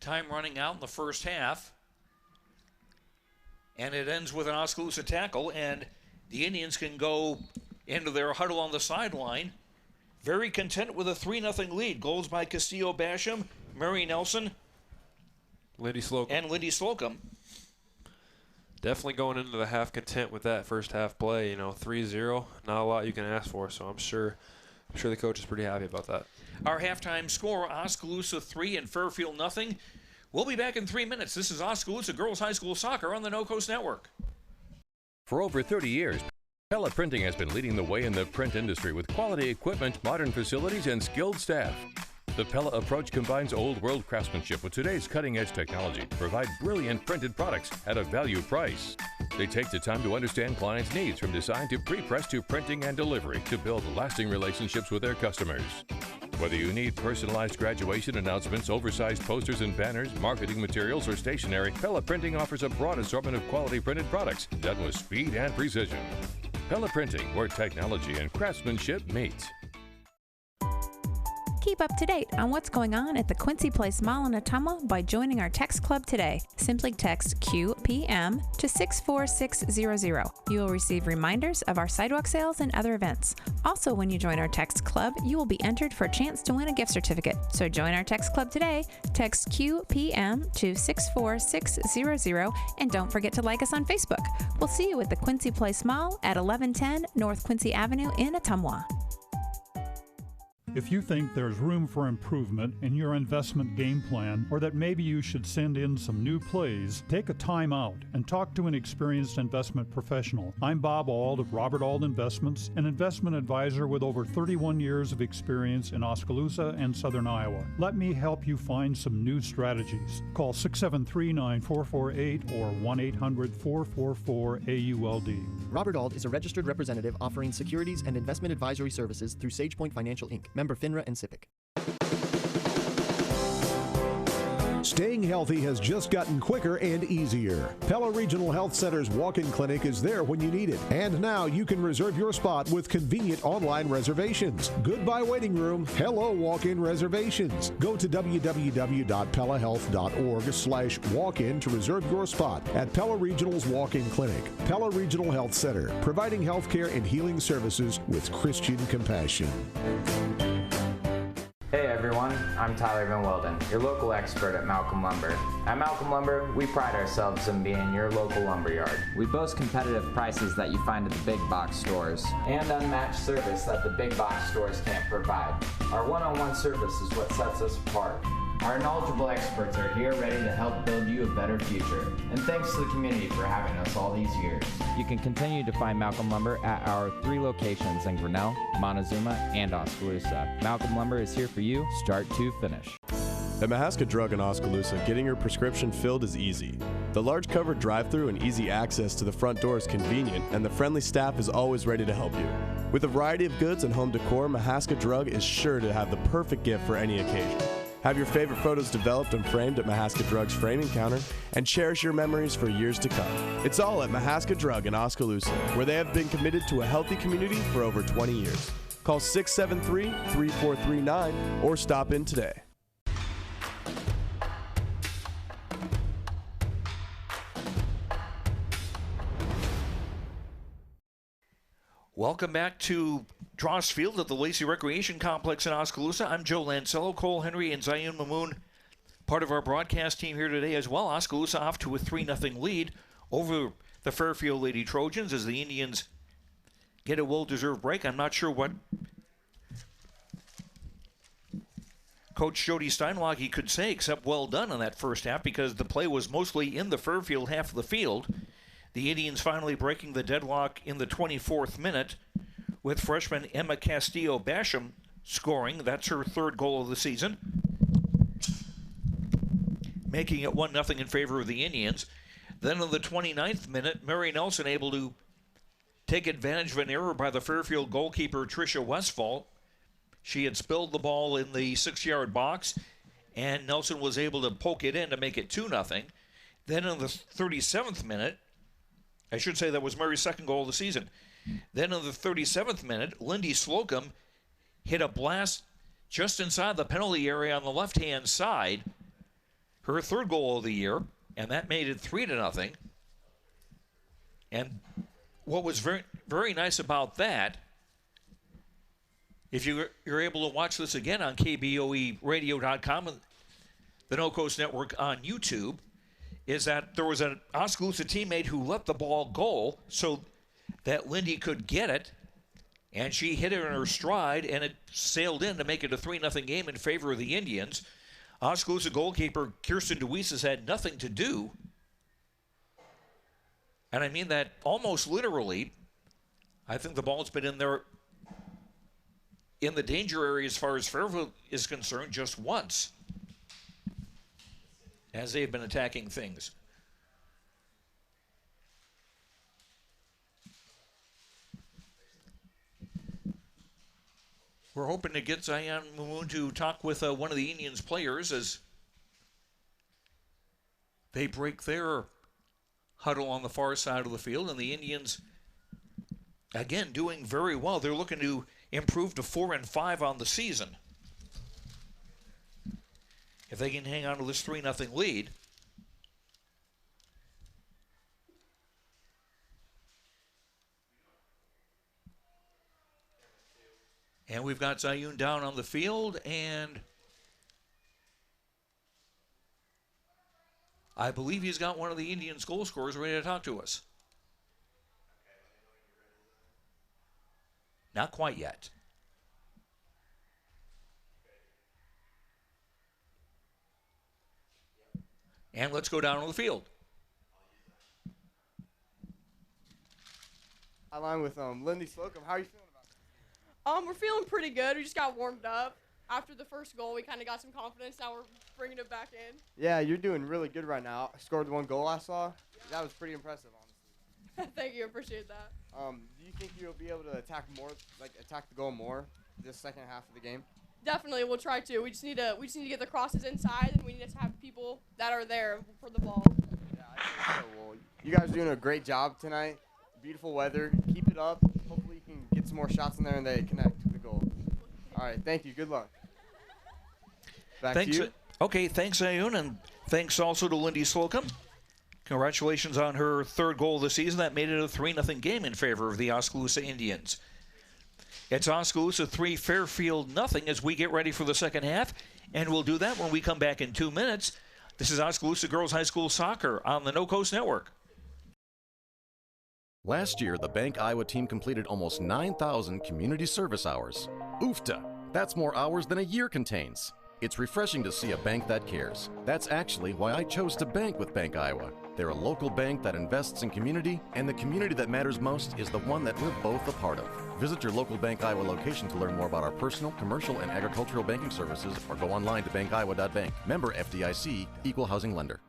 Time running out in the first half, and it ends with an Oskaloosa tackle, and the Indians can go into their huddle on the sideline. Very content with a 3-0 lead. Goals by Castillo Basham, Mary Nelson, Lindy Slocum. Definitely going into the half content with that first half play. You know, 3-0, not a lot you can ask for. So I'm sure the coach is pretty happy about that. Our halftime score: Oskaloosa 3 and Fairfield 0. We'll be back in 3 minutes. This is Oskaloosa Girls High School Soccer on the No Coast Network. For over 30 years, Pella Printing has been leading the way in the print industry with quality equipment, modern facilities, and skilled staff. The Pella approach combines old world craftsmanship with today's cutting-edge technology to provide brilliant printed products at a value price. They take the time to understand clients' needs from design to pre-press to printing and delivery to build lasting relationships with their customers. Whether you need personalized graduation announcements, oversized posters and banners, marketing materials, or stationery, Pella Printing offers a broad assortment of quality printed products done with speed and precision. Pella Printing, where technology and craftsmanship meet. Keep up to date on what's going on at the Quincy Place Mall in Ottumwa by joining our text club today. Simply text QPM to 64600. You will receive reminders of our sidewalk sales and other events. Also, when you join our text club, you will be entered for a chance to win a gift certificate. So join our text club today. Text QPM to 64600, and don't forget to like us on Facebook. We'll see you at the Quincy Place Mall at 1110 North Quincy Avenue in Ottumwa. If you think there's room for improvement in your investment game plan, or that maybe you should send in some new plays, take a time out and talk to an experienced investment professional. I'm Bob Auld of Robert Auld Investments, an investment advisor with over 31 years of experience in Oskaloosa and Southern Iowa. Let me help you find some new strategies. Call 673-9448 or 1-800-444-AULD. Robert Auld is a registered representative offering securities and investment advisory services through SagePoint Financial Inc., member FINRA and SIPC. Staying healthy has just gotten quicker and easier. Pella Regional Health Center's walk-in clinic is there when you need it. And now you can reserve your spot with convenient online reservations. Goodbye waiting room. Hello walk-in reservations. Go to www.pellahealth.org/walk-in to reserve your spot at Pella Regional's walk-in clinic. Pella Regional Health Center, providing healthcare and healing services with Christian compassion. Hey everyone, I'm Tyler Van Welden, your local expert at Malcolm Lumber. At Malcolm Lumber, we pride ourselves in being your local lumberyard. We boast competitive prices that you find at the big box stores. And unmatched service that the big box stores can't provide. Our one-on-one service is what sets us apart. Our knowledgeable experts are here ready to help build you a better future. And thanks to the community for having us all these years. You can continue to find Malcolm Lumber at our 3 locations in Grinnell, Montezuma, and Oskaloosa. Malcolm Lumber is here for you, start to finish. At Mahaska Drug in Oskaloosa, getting your prescription filled is easy. The large covered drive-thru and easy access to the front door is convenient, and the friendly staff is always ready to help you. With a variety of goods and home decor, Mahaska Drug is sure to have the perfect gift for any occasion. Have your favorite photos developed and framed at Mahaska Drug's framing counter, and cherish your memories for years to come. It's all at Mahaska Drug in Oskaloosa, where they have been committed to a healthy community for over 20 years. Call 673-3439 or stop in today. Welcome back to Dross Field at the Lacey Recreation Complex in Oskaloosa. I'm Joe Lancello, Cole Henry, and Zion Mamoon, part of our broadcast team here today as well. Oskaloosa off to a 3-0 lead over the Fairfield Lady Trojans as the Indians get a well-deserved break. I'm not sure what Coach Jody Steinwage could say except well done on that first half, because the play was mostly in the Fairfield half of the field. The Indians finally breaking the deadlock in the 24th minute with freshman Emma Castillo-Basham scoring. That's her 3rd goal of the season, making it 1-0 in favor of the Indians. Then in the 29th minute, Mary Nelson able to take advantage of an error by the Fairfield goalkeeper Tricia Westfall. She had spilled the ball in the 6-yard box, and Nelson was able to poke it in to make it 2-0. Then in the 37th minute, I should say that was Mary's 2nd goal of the season. Then in the 37th minute, Lindy Slocum hit a blast just inside the penalty area on the left-hand side, her 3rd goal of the year, and that made it 3-0. And what was very, very nice about that, if you're able to watch this again on KBOEradio.com and the No Coast Network on YouTube, is that there was an Oskaloosa teammate who let the ball go so that Lindy could get it, and she hit it in her stride, and it sailed in to make it a 3-0 game in favor of the Indians. Oskaloosa goalkeeper Kirsten DeWeese has had nothing to do, and I mean that almost literally. I think the ball's been in there in the danger area as far as Fairfield is concerned just once, as they've been attacking things. We're hoping to get Zion Mamoon to talk with one of the Indians players as they break their huddle on the far side of the field, and the Indians, again, doing very well. They're looking to improve to 4-5 on the season if they can hang on to this 3-0 lead. And we've got Zayun down on the field, and I believe he's got one of the Indians' goal scorers ready to talk to us. Not quite yet. And let's go down on the field. I line with Lindy Slocum. How are you feeling about it? We're feeling pretty good. We just got warmed up. After the first goal, we kind of got some confidence. Now we're bringing it back in. Yeah, you're doing really good right now. I scored the 1 goal I saw. Yeah. That was pretty impressive, honestly. Thank you. Appreciate that. Do you think you'll be able to attack the goal more this second half of the game? Definitely, we'll try to. We just need to get the crosses inside, and we need to have people that are there for the ball. Yeah, I think so. Well, you guys are doing a great job tonight. Beautiful weather. Keep it up. Hopefully you can get some more shots in there and they connect to the goal. All right, thank you. Good luck. Back Thanks. to you. Okay, thanks, Ayun, and thanks also to Lindy Slocum. Congratulations on her third goal of the season. That made it a 3-0 game in favor of the Oskaloosa Indians. It's Oskaloosa 3, Fairfield 0 as we get ready for the second half, and we'll do that when we come back in 2 minutes. This is Oskaloosa Girls High School Soccer on the No Coast Network. Last year, the Bank Iowa team completed almost 9,000 community service hours. Oofta! That's more hours than a year contains. It's refreshing to see a bank that cares. That's actually why I chose to bank with Bank Iowa. They're a local bank that invests in community, and the community that matters most is the one that we're both a part of. Visit your local Bank Iowa location to learn more about our personal, commercial, and agricultural banking services, or go online to bankiowa.bank. Member FDIC, Equal Housing Lender.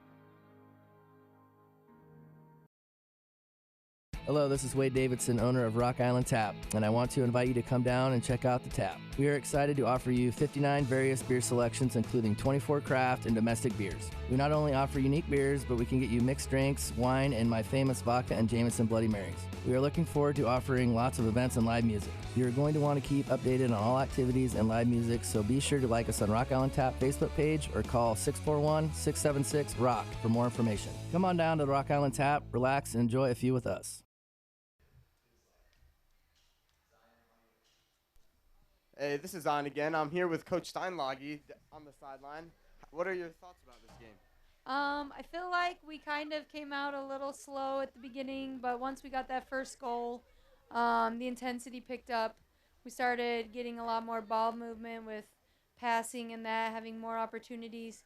Hello, this is Wade Davidson, owner of Rock Island Tap, and I want to invite you to come down and check out the tap. We are excited to offer you 59 various beer selections, including 24 craft and domestic beers. We not only offer unique beers, but we can get you mixed drinks, wine, and my famous vodka and Jameson Bloody Marys. We are looking forward to offering lots of events and live music. You're going to want to keep updated on all activities and live music, so be sure to like us on Rock Island Tap Facebook page or call 641-676-ROCK for more information. Come on down to Rock Island Tap, relax, and enjoy a few with us. Hey, this is on again. I'm here with Coach Steinlage on the sideline. What are your thoughts about this game? I feel like we kind of came out a little slow at the beginning, but once we got that first goal, the intensity picked up. We started getting a lot more ball movement with passing and that, having more opportunities.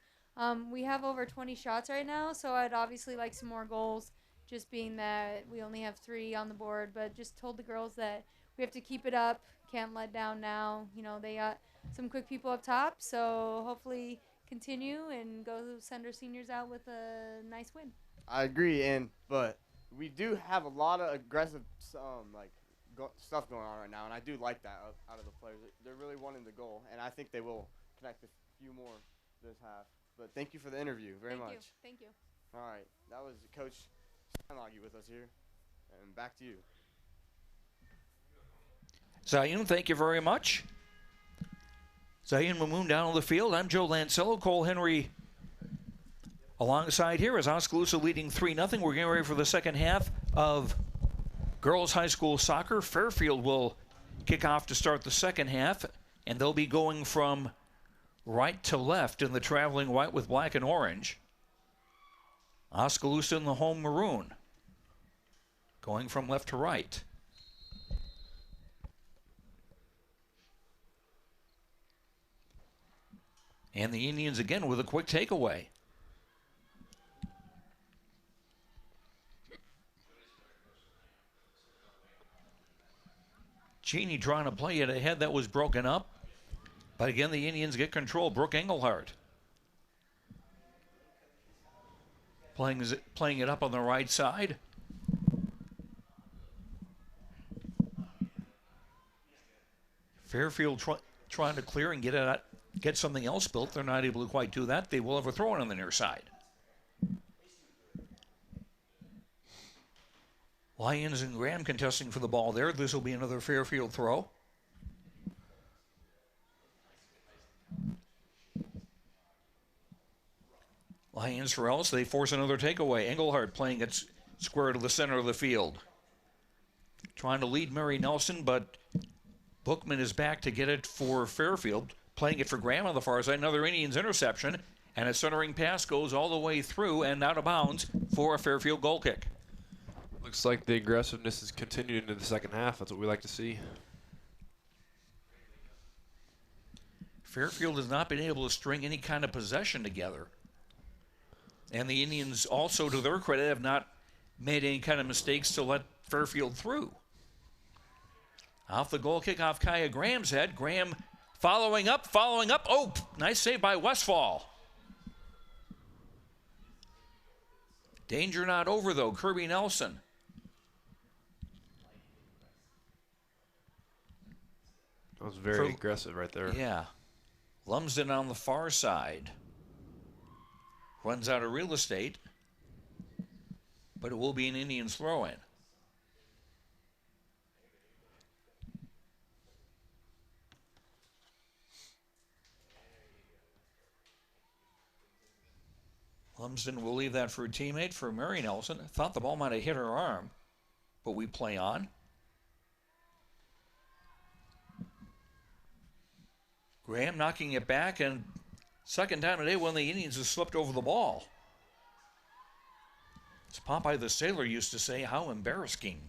We have over 20 shots right now, so I'd obviously like some more goals, just being that we only have 3 on the board, but just told the girls that we have to keep it up. Can't let down now. You know, they got some quick people up top, so hopefully continue and go send our seniors out with a nice win. I agree, but we do have a lot of aggressive stuff going on right now, and I do like that out of the players. They're really wanting the goal, and I think they will connect a few more this half. But thank you for the interview very much. Thank you. All right, that was Coach Steinlage with us here, and back to you. Zayun, thank you very much. Zayun Mamoon down on the field. I'm Joe Lancello. Cole Henry alongside here as Oskaloosa leading 3-0. We're getting ready for the second half of girls high school soccer. Fairfield will kick off to start the second half, and they'll be going from right to left in the traveling white with black and orange. Oskaloosa in the home maroon, going from left to right. And the Indians again with a quick takeaway. Cheney trying to play it ahead. That was broken up. But again, the Indians get control. Brooke Engelhardt playing it up on the right side. Fairfield trying to clear and get it out. Get something else built. They're not able to quite do that. They will have a throw-in on the near side. Lyons and Graham contesting for the ball there. This will be another Fairfield throw. Lyons for else. They force another takeaway. Engelhardt playing it square to the center of the field. Trying to lead Mary Nelson, but Bookman is back to get it for Fairfield. Playing it for Graham on the far side. Another Indians interception. And a centering pass goes all the way through and out of bounds for a Fairfield goal kick. Looks like the aggressiveness is continuing into the second half. That's what we like to see. Fairfield has not been able to string any kind of possession together. And the Indians also, to their credit, have not made any kind of mistakes to let Fairfield through. Off the goal kick off Kaya Graham's head. Graham following up. Oh, nice save by Westfall. Danger not over, though. Kirby Nelson. That was very aggressive right there. Yeah. Lumsden on the far side. Runs out of real estate, but it will be an Indians throw-in. Lumsden will leave that for a teammate, for Mary Nelson. Thought the ball might have hit her arm, but we play on. Graham knocking it back, and second time today one of the Indians has slipped over the ball. As Popeye the Sailor used to say, how embarrassing.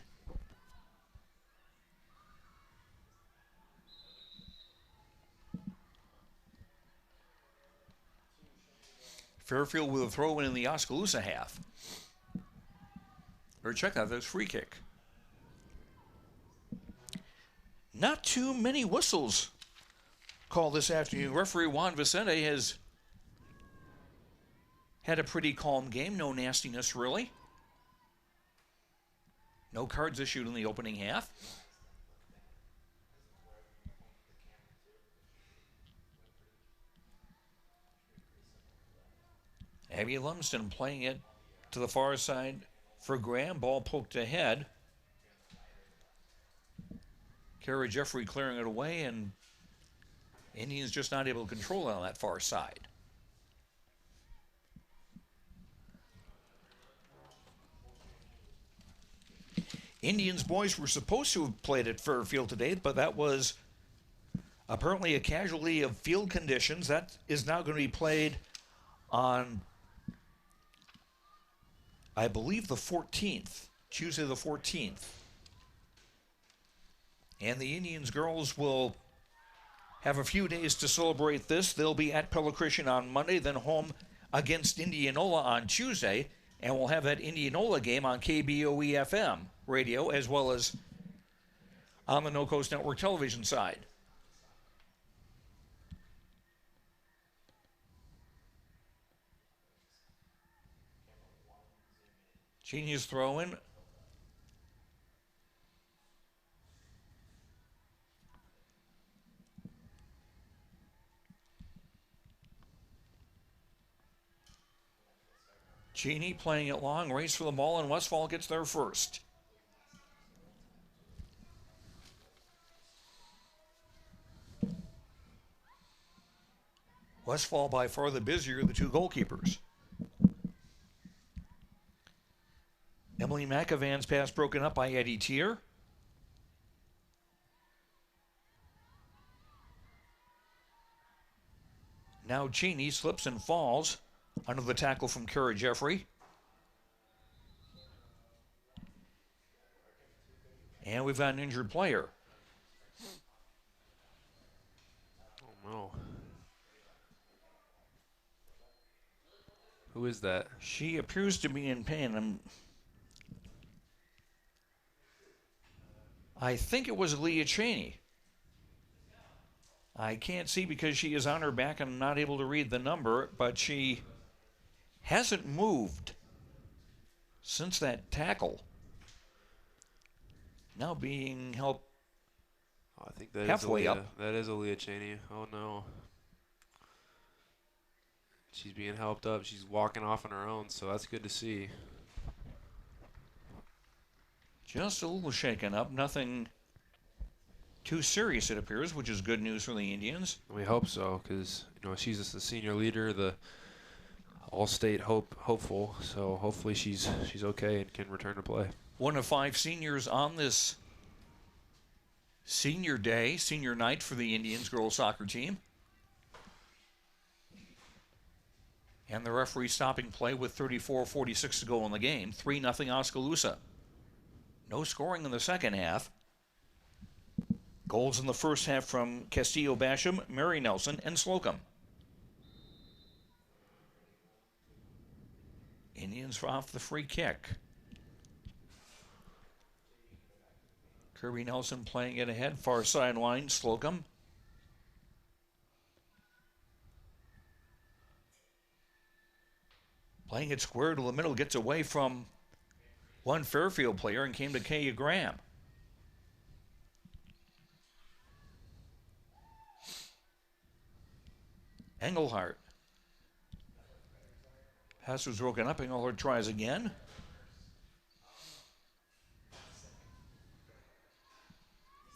Fairfield with a throw-in in the Oskaloosa half. Or check out this free kick. Not too many whistles called this afternoon. Referee Juan Vicente has had a pretty calm game. No nastiness, really. No cards issued in the opening half. Abby Lumsden playing it to the far side for Graham. Ball poked ahead. Kara Jeffrey clearing it away, and Indians just not able to control it on that far side. Indians boys were supposed to have played at Fairfield today, but that was apparently a casualty of field conditions. That is now going to be played on, I believe, the 14th, Tuesday the 14th. And the Indians girls will have a few days to celebrate this. They'll be at Pella Christian on Monday, then home against Indianola on Tuesday, and we'll have that Indianola game on KBOE-FM radio as well as on the No Coast Network television side. Genius throw-in. Cheney playing it long, race for the ball, and Westfall gets there first. Westfall by far the busier of the two goalkeepers. Emily McAvan's pass broken up by Eddie Tier. Now Cheney slips and falls under the tackle from Kara Jeffrey. And we've got an injured player. Oh, no. Who is that? She appears to be in pain. I think it was Leah Cheney. I can't see because she is on her back and I'm not able to read the number, but she hasn't moved since that tackle. Now being helped I think that halfway is up. That is Aaliyah Cheney. Oh, no. She's being helped up. She's walking off on her own, so that's good to see. Just a little shaken up. Nothing too serious, it appears, which is good news for the Indians. We hope so, because she's the senior leader, the all-state hopeful. So hopefully she's okay and can return to play. One of 5 seniors on this senior day, senior night for the Indians girls soccer team. And the referee stopping play with 34:46 to go in the game. 3-0 Oskaloosa. No scoring in the second half. Goals in the first half from Castillo Basham, Mary Nelson, and Slocum. Indians off the free kick. Kirby Nelson playing it ahead, far sideline, Slocum. Playing it square to the middle, gets away from one Fairfield player and came to Kaya Graham. Engelhardt. Pass was broken up. Engelhardt tries again.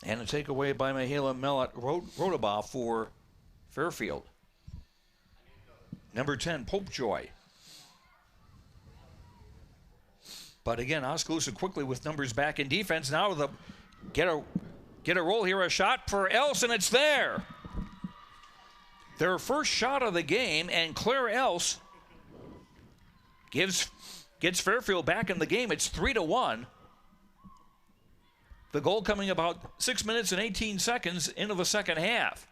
And a takeaway by Mihaela Rodabaugh for Fairfield. Number 10, Popejoy. But again, Oskaloosa quickly with numbers back in defense. Now the get a roll here, a shot for Else, and it's there. Their first shot of the game, and Claire Else gets Fairfield back in the game. It's 3-1. The goal coming about 6 minutes and 18 seconds into the second half.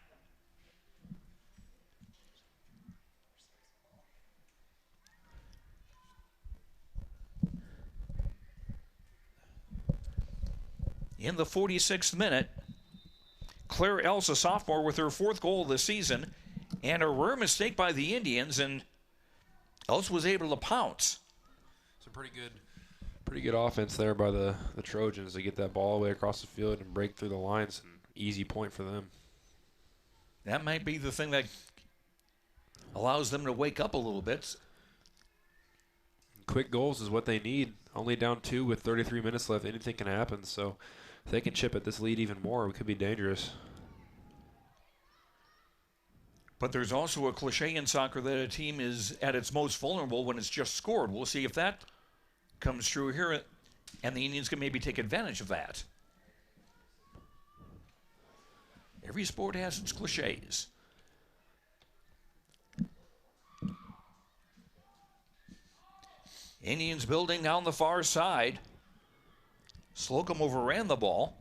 In the 46th minute, Claire Else, a sophomore, with her 4th goal of the season, and a rare mistake by the Indians, and Else was able to pounce. Some pretty good offense there by the Trojans to get that ball all the way across the field and break through the lines. And easy point for them. That might be the thing that allows them to wake up a little bit. Quick goals is what they need. Only down 2 with 33 minutes left. Anything can happen. So if they can chip at this lead even more, it could be dangerous. But there's also a cliche in soccer that a team is at its most vulnerable when it's just scored. We'll see if that comes true here, and the Indians can maybe take advantage of that. Every sport has its cliches. Indians building down the far side. Slocum overran the ball.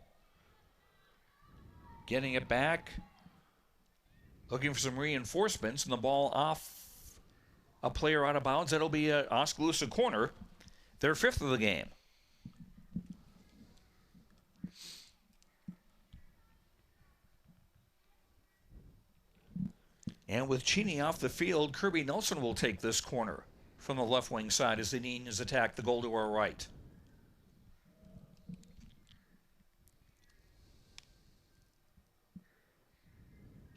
Getting it back. Looking for some reinforcements, and the ball off a player out of bounds. That'll be an Oskaloosa corner. Their 5th of the game. And with Cheney off the field, Kirby Nelson will take this corner from the left wing side as the Indians attack the goal to our right.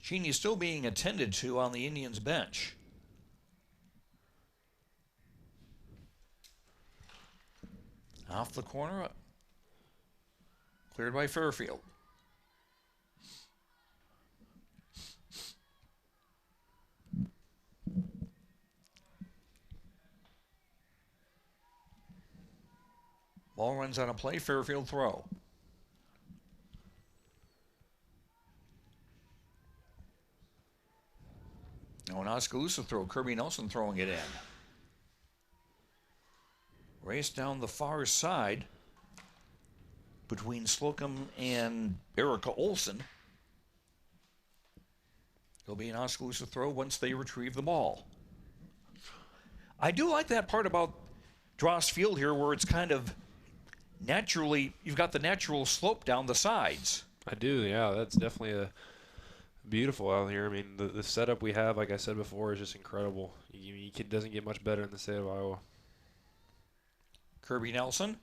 Cheney still being attended to on the Indians bench. Off the corner, cleared by Fairfield. Ball runs on a play, Fairfield throw. Now an Oskaloosa throw, Kirby Nelson throwing it in. Race down the far side between Slocum and Erica Olson. It'll be an Oskaloosa throw once they retrieve the ball. I do like that part about Dross Field here where it's kind of naturally, you've got the natural slope down the sides. I do, yeah. That's definitely beautiful out here. I mean, the setup we have, like I said before, is just incredible. It doesn't get much better in the state of Iowa. Kirby Nelson.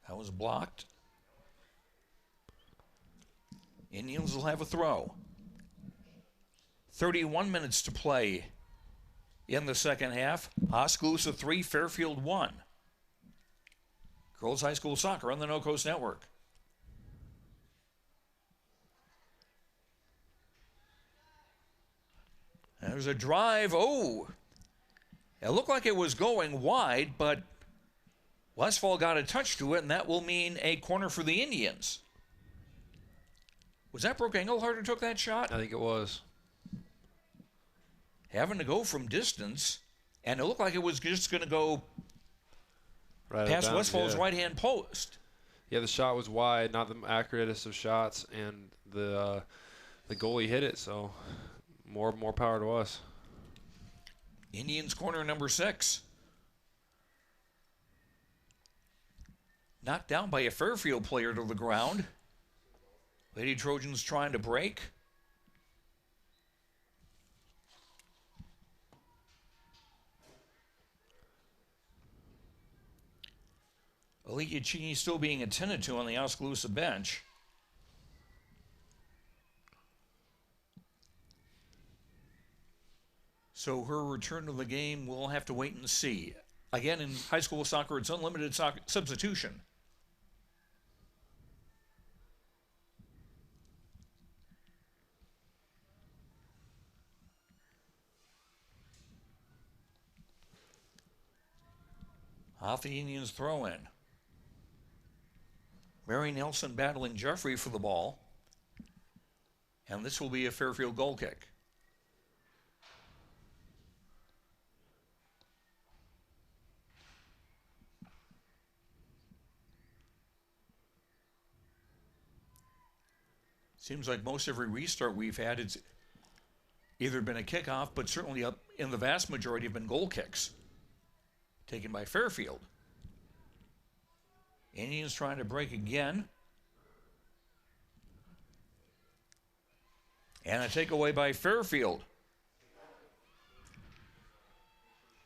That was blocked. Indians will have a throw. 31 minutes to play in the second half. Oskaloosa 3, Fairfield 1. Girls High School Soccer on the No Coast Network. There's a drive. Oh, it looked like it was going wide, but Westfall got a touch to it, and that will mean a corner for the Indians. Was that Brooke Engelhardt who took that shot? I think it was. Having to go from distance, and it looked like it was just going to go right past Westfall's right-hand post. Yeah, the shot was wide, not the accuratest of shots, and the goalie hit it, so more power to us. Indians corner number 6. Knocked down by a Fairfield player to the ground. Lady Trojans trying to break. Aaliyah Cheney still being attended to on the Oskaloosa bench. So her return to the game, we'll have to wait and see. Again, in high school soccer, it's unlimited substitution. Off the Indians throw in. Mary Nelson battling Jeffrey for the ball. And this will be a Fairfield goal kick. Seems like most every restart we've had, it's either been a kickoff, but certainly up in the vast majority have been goal kicks taken by Fairfield. Indians trying to break again. And a takeaway by Fairfield.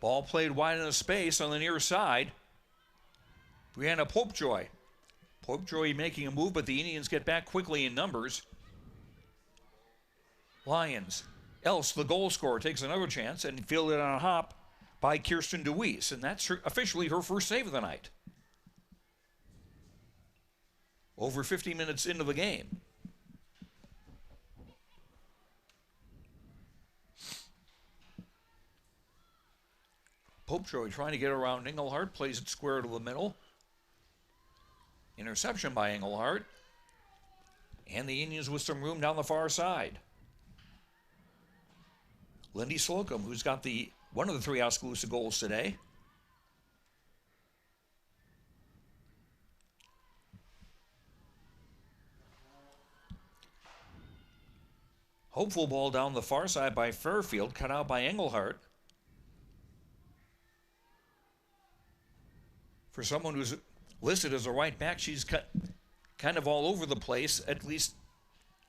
Ball played wide in the space on the near side. Brianna Popejoy. Popejoy making a move, but the Indians get back quickly in numbers. Lions. Else, the goal scorer, takes another chance and fielded on a hop by Kirsten DeWeese. And that's officially her first save of the night. Over 50 minutes into the game. Popejoy trying to get around Engelhardt, plays it square to the middle. Interception by Engelhardt. And the Indians with some room down the far side. Lindy Slocum, who's got one of the 3 Oskaloosa goals today. Hopeful ball down the far side by Fairfield, cut out by Engelhardt. For someone who's listed as a right back, she's kind of all over the place, at least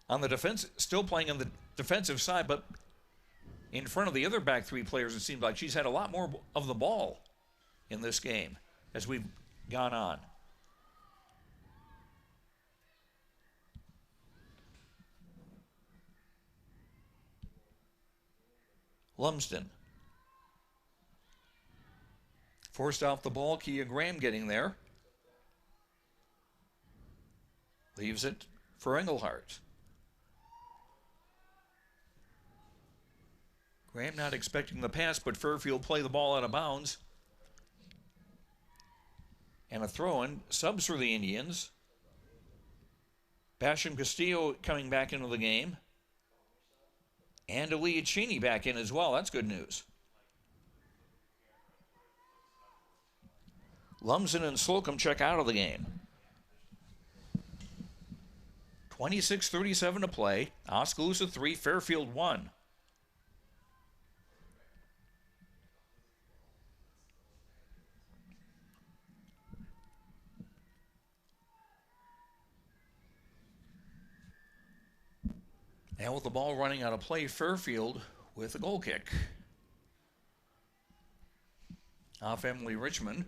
on the defense, still playing on the defensive side, but in front of the other back 3 players, it seems like she's had a lot more of the ball in this game as we've gone on. Lumsden. Forced off the ball, Kia Graham getting there. Leaves it for Engelhardt. Graham not expecting the pass, but Fairfield play the ball out of bounds. And a throw-in, subs for the Indians. Basham Castillo coming back into the game. And Aaliyah Cheney back in as well. That's good news. Lumsden and Slocum check out of the game. 26:37 to play. Oskaloosa 3, Fairfield 1. Now with the ball running out of play, Fairfield with a goal kick. Off Emily Richmond.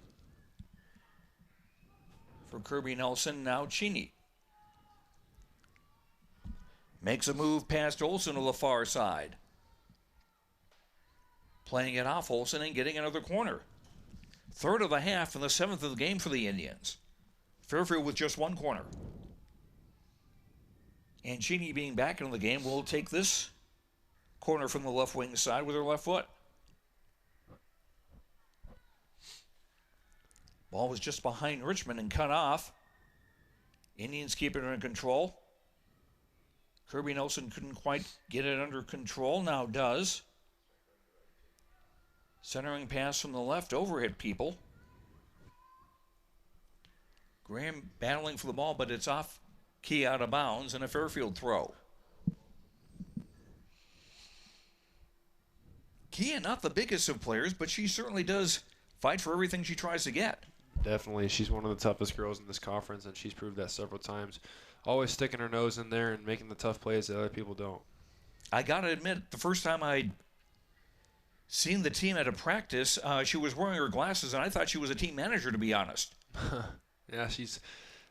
For Kirby Nelson, now Cheney. Makes a move past Olsen to the far side. Playing it off Olsen and getting another corner. Third of the half and the 7th of the game for the Indians. Fairfield with just 1 corner. And Cheney being back into the game will take this corner from the left wing side with her left foot. Ball was just behind Richmond and cut off. Indians keep it under control. Kirby Nelson couldn't quite get it under control, now does. Centering pass from the left, overhit people. Graham battling for the ball, but it's off key out of bounds and a Fairfield throw. Kia, not the biggest of players, but she certainly does fight for everything she tries to get. Definitely. She's one of the toughest girls in this conference, and she's proved that several times. Always sticking her nose in there and making the tough plays that other people don't. I got to admit, the first time I'd seen the team at a practice, she was wearing her glasses, and I thought she was a team manager, to be honest. Yeah, she's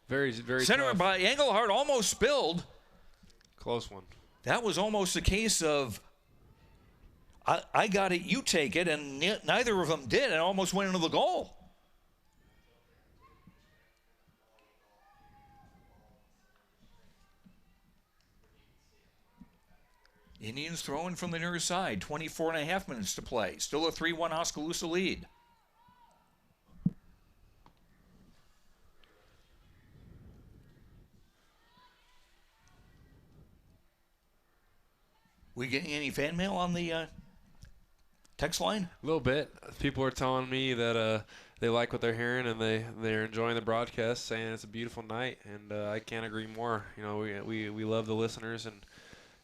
very, very Center tough. by Engelhardt, almost spilled. Close one. That was almost a case of, I got it, you take it, and neither of them did, and almost went into the goal. Indians throwing from the near side, 24.5 minutes to play. Still a 3-1 Oskaloosa lead. We getting any fan mail on the text line? A little bit. People are telling me that they like what they're hearing and they're enjoying the broadcast, saying it's a beautiful night, and I can't agree more. You know, we love the listeners, and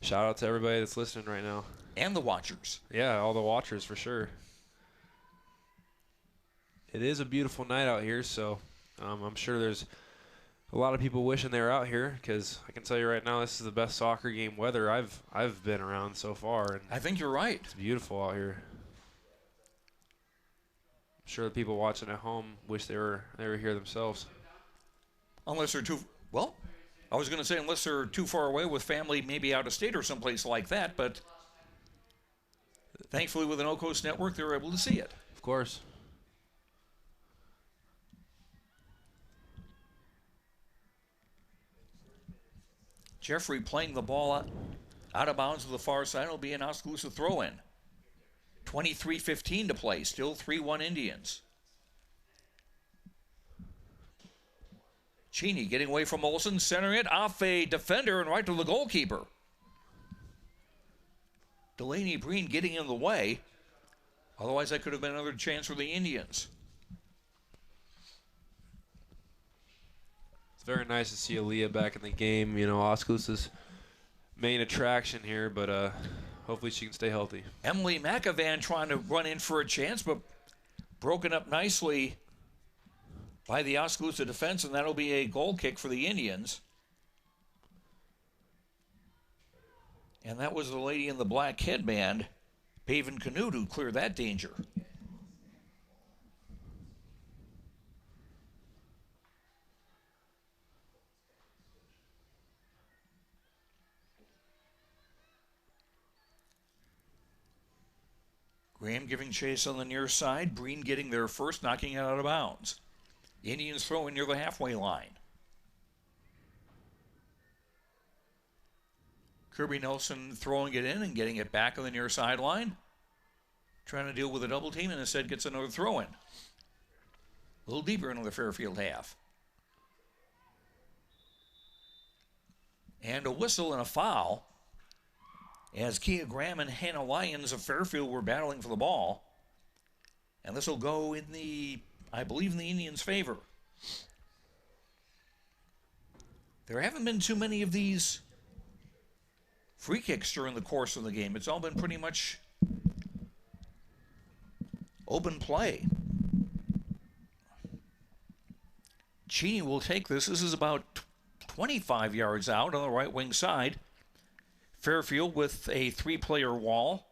shout out to everybody that's listening right now. And the watchers. Yeah, all the watchers for sure. It is a beautiful night out here, so I'm sure there's a lot of people wishing they were out here, because I can tell you right now, this is the best soccer game weather I've been around so far. And I think you're right. It's beautiful out here. I'm sure the people watching at home wish they were here themselves. Unless they're too, well, I was going to say unless they're too far away with family, maybe out of state or someplace like that, but thankfully with an O-Coast network, they're able to see it. Of course. Jeffrey playing the ball out of bounds to the far side. It'll be an Oskaloosa throw-in. 23:15 to play. Still 3-1 Indians. Cheney getting away from Olsen, centering it off a defender and right to the goalkeeper. Delaney Breen getting in the way. Otherwise, that could have been another chance for the Indians. It's very nice to see Aaliyah back in the game. You know, Oskaloosa's main attraction here, but hopefully she can stay healthy. Emily McAvan trying to run in for a chance, but broken up nicely by the Oskaloosa defense, and that'll be a goal kick for the Indians. And that was the lady in the black headband, Paven Canute, who cleared that danger. Graham giving chase on the near side. Breen getting there first, knocking it out of bounds. Indians throwing near the halfway line. Kirby Nelson throwing it in and getting it back on the near sideline. Trying to deal with a double team and instead gets another throw in. A little deeper into the Fairfield half. And a whistle and a foul as Kia Graham and Hannah Lyons of Fairfield were battling for the ball. And this will go in the, I believe, in the Indians' favor. There haven't been too many of these free kicks during the course of the game. It's all been pretty much open play. Cheney will take this. This is about 25 yards out on the right wing side. Fairfield with a three-player wall.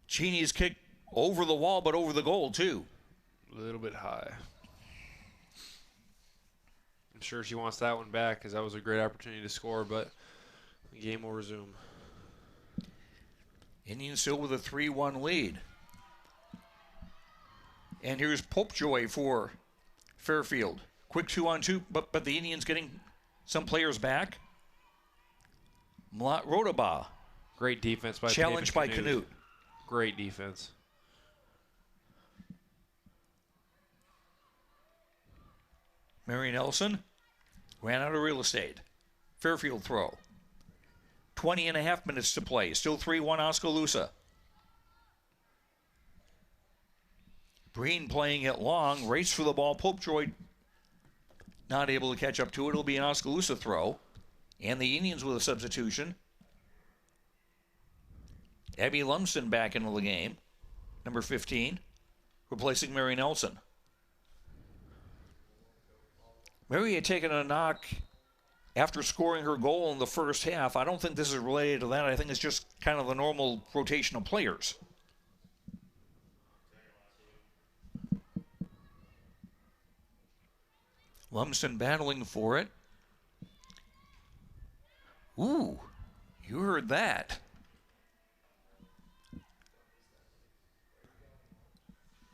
Cheney's kick over the wall, but over the goal, too. A little bit high. I'm sure she wants that one back because that was a great opportunity to score, but the game will resume. Indians still with a 3-1 lead. And here's Popejoy for Fairfield. Quick 2-on-2, but the Indians getting some players back. Mlat Rodaba. Great defense by challenged by Canute. Great defense. Mary Nelson ran out of real estate. Fairfield throw. 20.5 minutes to play. Still 3-1 Oskaloosa. Breen playing it long. Race for the ball. Popejoy not able to catch up to it. It'll be an Oskaloosa throw. And the Indians with a substitution. Abby Lumsden back into the game. Number 15. Replacing Mary Nelson. Mary had taken a knock after scoring her goal in the first half. I don't think this is related to that. I think it's just kind of the normal rotation of players. Lumsden battling for it. Ooh, you heard that.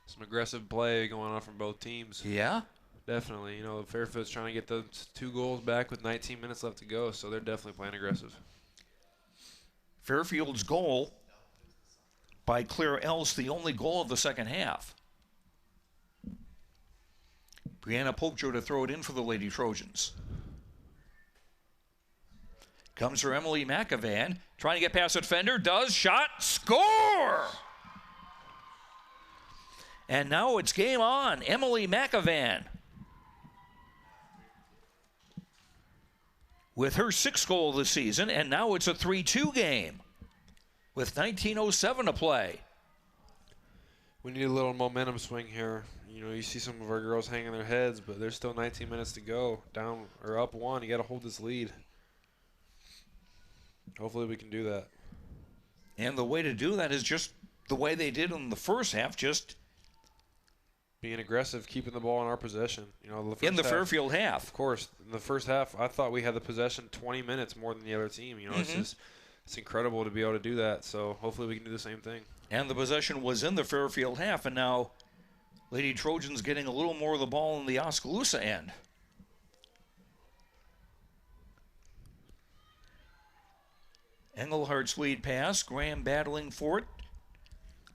Some aggressive play going on from both teams. Yeah? Definitely. You know, Fairfield's trying to get those 2 goals back with 19 minutes left to go, so they're definitely playing aggressive. Fairfield's goal by Claire Else, the only goal of the second half. Brianna Popejoy to throw it in for the Lady Trojans. Comes for Emily McAvan, trying to get past the defender, does, shot, score! And now it's game on. Emily McAvan with her 6th goal of the season, and now it's a 3-2 game with 19:07 to play. We need a little momentum swing here. You know, you see some of our girls hanging their heads, but there's still 19 minutes to go. Down or up 1, you got to hold this lead. Hopefully we can do that. And the way to do that is just the way they did in the first half, just being aggressive, keeping the ball in our possession. You know, in the Fairfield half. Of course, in the first half, I thought we had the possession 20 minutes more than the other team. You know, it's incredible to be able to do that. So hopefully we can do the same thing. And the possession was in the Fairfield half, and now Lady Trojans getting a little more of the ball in the Oskaloosa end. Engelhardt's lead pass, Graham battling for it.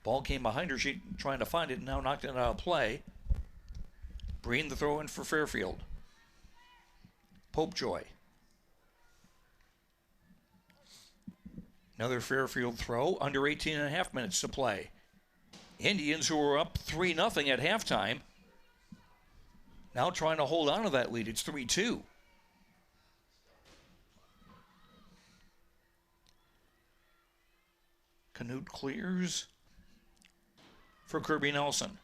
Ball came behind her, she trying to find it, and now knocked it out of play. Breen the throw in for Fairfield. Popejoy. Another Fairfield throw, under 18.5 minutes to play. Indians, who were up 3-0 at halftime, now trying to hold on to that lead. It's 3-2. Canute clears for Kirby Nelson.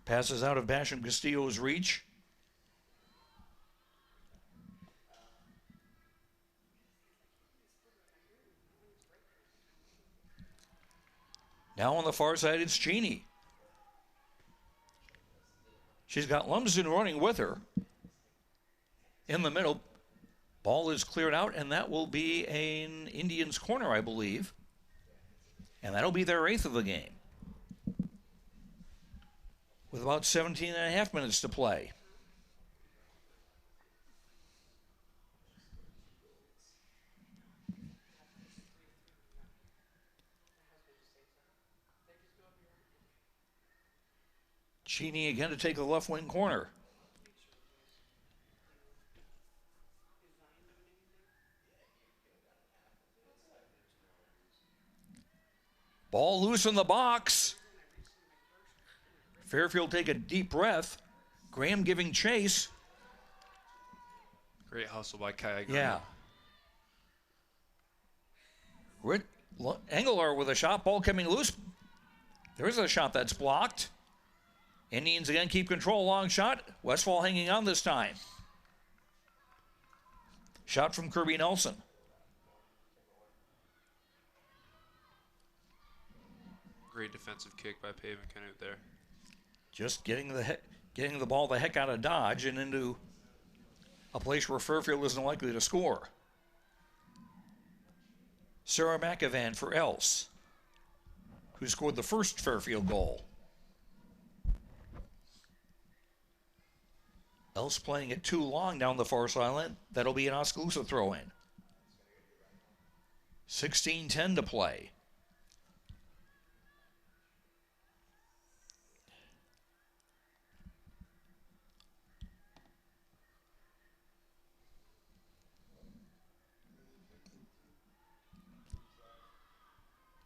Passes out of Basham Castillo's reach. Now on the far side, it's Cheney. She's got Lumsden running with her. In the middle, ball is cleared out, and that will be an Indians corner, I believe. And that'll be their 8th of the game. With about 17.5 minutes to play. Cheney again to take the left wing corner. Ball loose in the box. Fairfield take a deep breath. Graham giving chase. Great hustle by Kaya Graham. Yeah. Engelhard with a shot, ball coming loose. There's a shot that's blocked. Indians again keep control, long shot. Westfall hanging on this time. Shot from Kirby Nelson. Great defensive kick by Paven Canute there. Just getting the ball the heck out of Dodge and into a place where Fairfield isn't likely to score. Sarah McAvan for Else, who scored the first Fairfield goal. Else playing it too long down the far sideline. That'll be an Oskaloosa throw-in. 16:10 to play.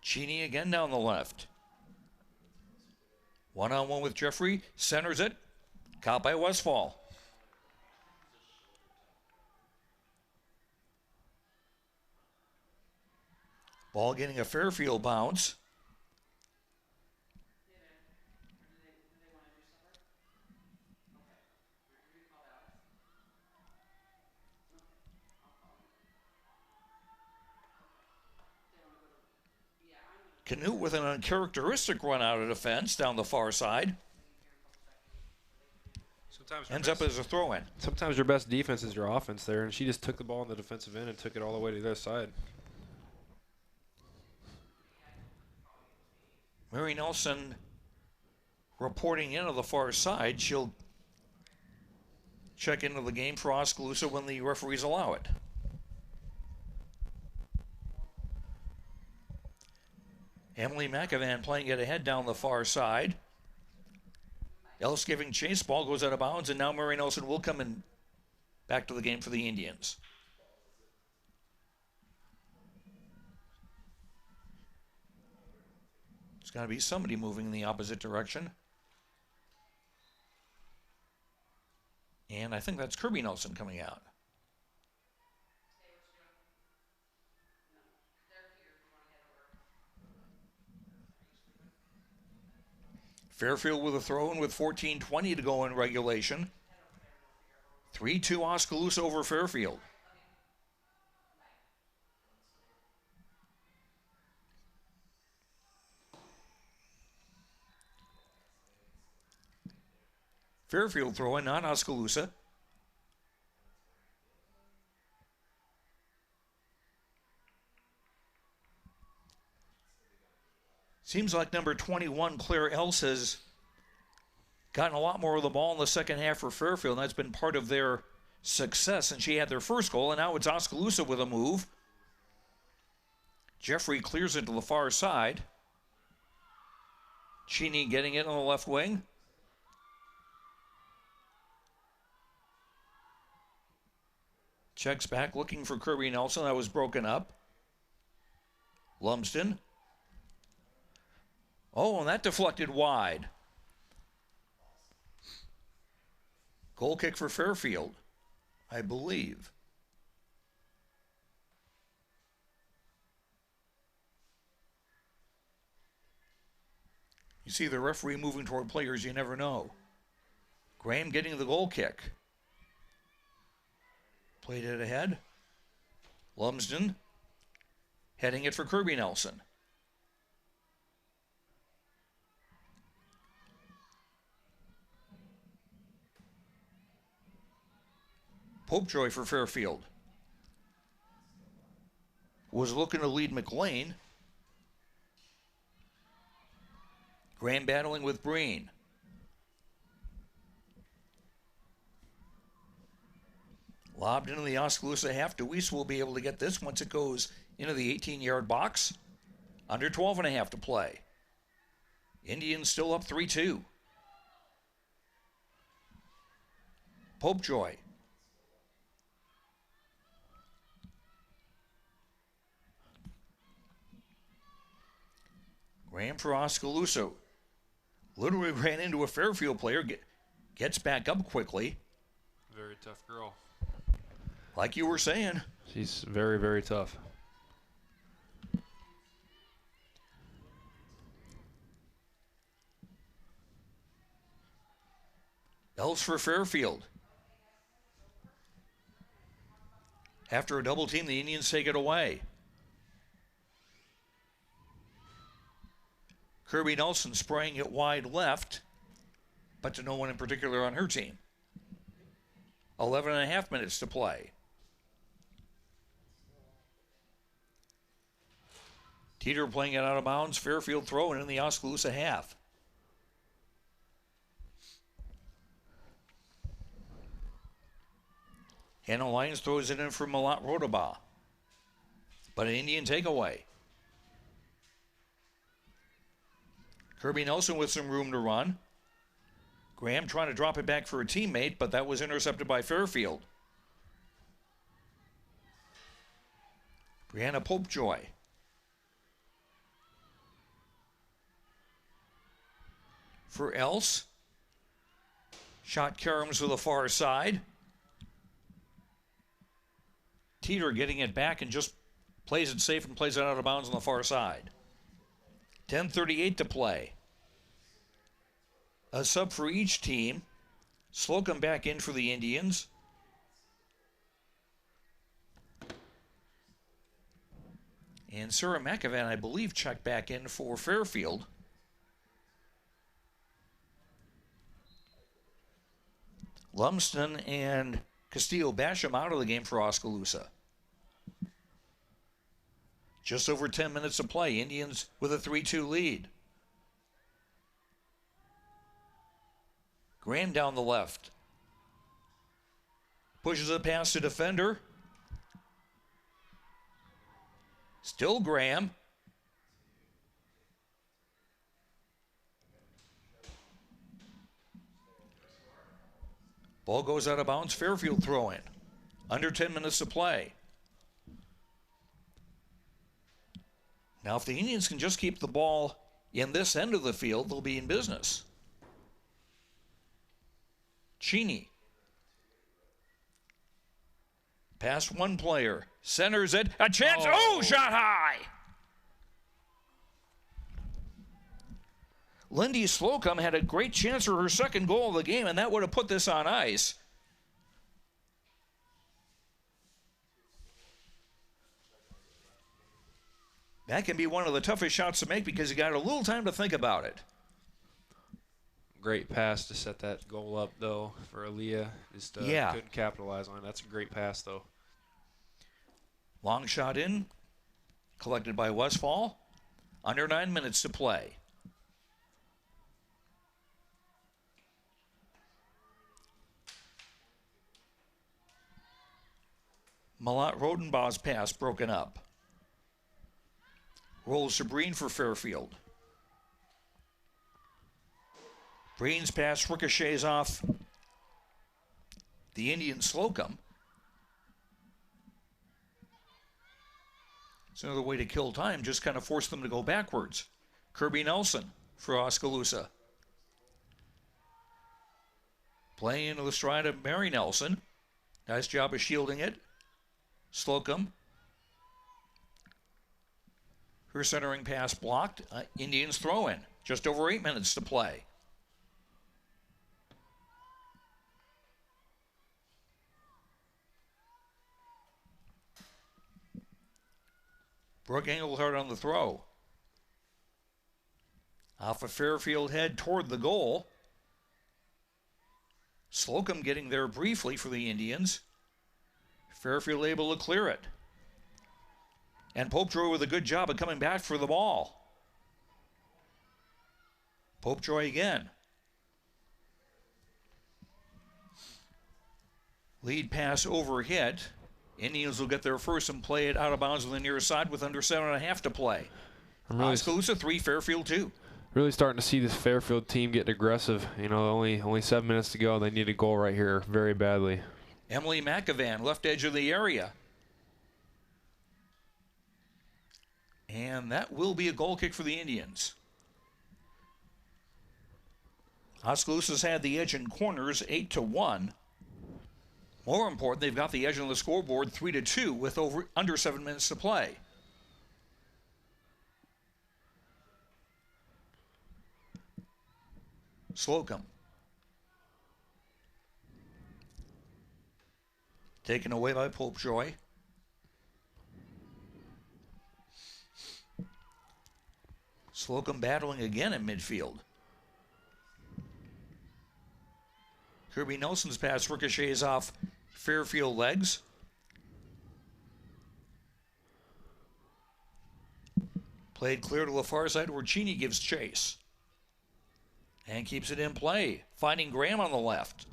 Cheney again down the left. One-on-one with Jeffrey. Centers it. Caught by Westfall. Ball getting a Fairfield bounce. Canute with an uncharacteristic run out of defense down the far side. So ends up as a throw-in. Sometimes your best defense is your offense there, and she just took the ball on the defensive end and took it all the way to the other side. Mary Nelson reporting in on the far side. She'll check into the game for Oskaloosa when the referees allow it. Emily McAvan playing it ahead down the far side. Ellis giving chase. Ball goes out of bounds, and now Mary Nelson will come in back to the game for the Indians. There's got to be somebody moving in the opposite direction. And I think that's Kirby Nelson coming out. Fairfield with a throw-in with 14:20 to go in regulation. 3-2 Oskaloosa over Fairfield. Fairfield throw-in, not Oskaloosa. Seems like number 21, Claire Else, has gotten a lot more of the ball in the second half for Fairfield, and that's been part of their success. And she had their first goal, and now it's Oskaloosa with a move. Jeffrey clears it to the far side. Cheney getting it on the left wing. Checks back, looking for Kirby Nelson. That was broken up. Lumsden. Oh, and that deflected wide. Goal kick for Fairfield, I believe. You see the referee moving toward players, you never know. Graham getting the goal kick. Played it ahead. Lumsden heading it for Kirby Nelson. Popejoy for Fairfield. Was looking to lead McLean. Graham battling with Breen. Lobbed into the Oskaloosa half. DeWeese will be able to get this once it goes into the 18-yard box. Under 12 and a half to play. Indians still up 3-2. Popejoy. Graham for Oskaloosa. Literally ran into a Fairfield player. Gets back up quickly. Very tough girl. Like you were saying. She's very, very tough. Else for Fairfield. After a double team, the Indians take it away. Kirby Nelson spraying it wide left, but to no one in particular on her team. 11 and a half minutes to play. Teeter playing it out of bounds. Fairfield throwing in the Oskaloosa half. Hannah Lyons throws it in for Malat Rodaba. But an Indian takeaway. Kirby Nelson with some room to run. Graham trying to drop it back for a teammate, but that was intercepted by Fairfield. Brianna Popejoy. For Else. Shot caroms to the far side. Teeter getting it back and just plays it safe and plays it out of bounds on the far side. 10:38 to play. A sub for each team. Slocum back in for the Indians. And Sarah McAvan, I believe, checked back in for Fairfield. Lumsden and Castillo Basham out of the game for Oskaloosa. Just over 10 minutes of play. Indians with a 3-2 lead. Graham down the left. Pushes a pass to defender. Still Graham. Ball goes out of bounds. Fairfield throw in. Under 10 minutes to play. Now, if the Indians can just keep the ball in this end of the field, they'll be in business. Cheney. Past one player. Centers it. A chance. Oh, shot high. Lindy Slocum had a great chance for her second goal of the game, and that would have put this on ice. That can be one of the toughest shots to make because you got a little time to think about it. Great pass to set that goal up, though, for Aaliyah. Just couldn't capitalize on it. That's a great pass, though. Long shot in, collected by Westfall. Under 9 minutes to play. Malat Rodenbaugh's pass broken up. Rolls to Breen for Fairfield. Breen's pass ricochets off the Indian Slocum. It's another way to kill time, just kind of force them to go backwards. Kirby Nelson for Oskaloosa. Playing into the stride of Mary Nelson. Nice job of shielding it. Slocum. Her centering pass blocked. Indians throw in. Just over 8 minutes to play. Brooke Engelhardt on the throw. Off a Fairfield head toward the goal. Slocum getting there briefly for the Indians. Fairfield able to clear it. And Popejoy with a good job of coming back for the ball. Popejoy again. Lead pass over hit. Indians will get there first and play it out of bounds on the near side with under 7.5 to play. Oskaloosa 3, Fairfield 2. Really starting to see this Fairfield team get aggressive. You know, only 7 minutes to go. They need a goal right here very badly. Emily McAvan, left edge of the area. And that will be a goal kick for the Indians. Oskaloosa's had the edge in corners 8-1. More important, they've got the edge on the scoreboard 3-2 with under 7 minutes to play. Slocum. Taken away by Popejoy. Slocum battling again in midfield. Kirby Nelson's pass ricochets off Fairfield legs. Played clear to the far side where Cheney gives chase. And keeps it in play. Finding Graham on the left.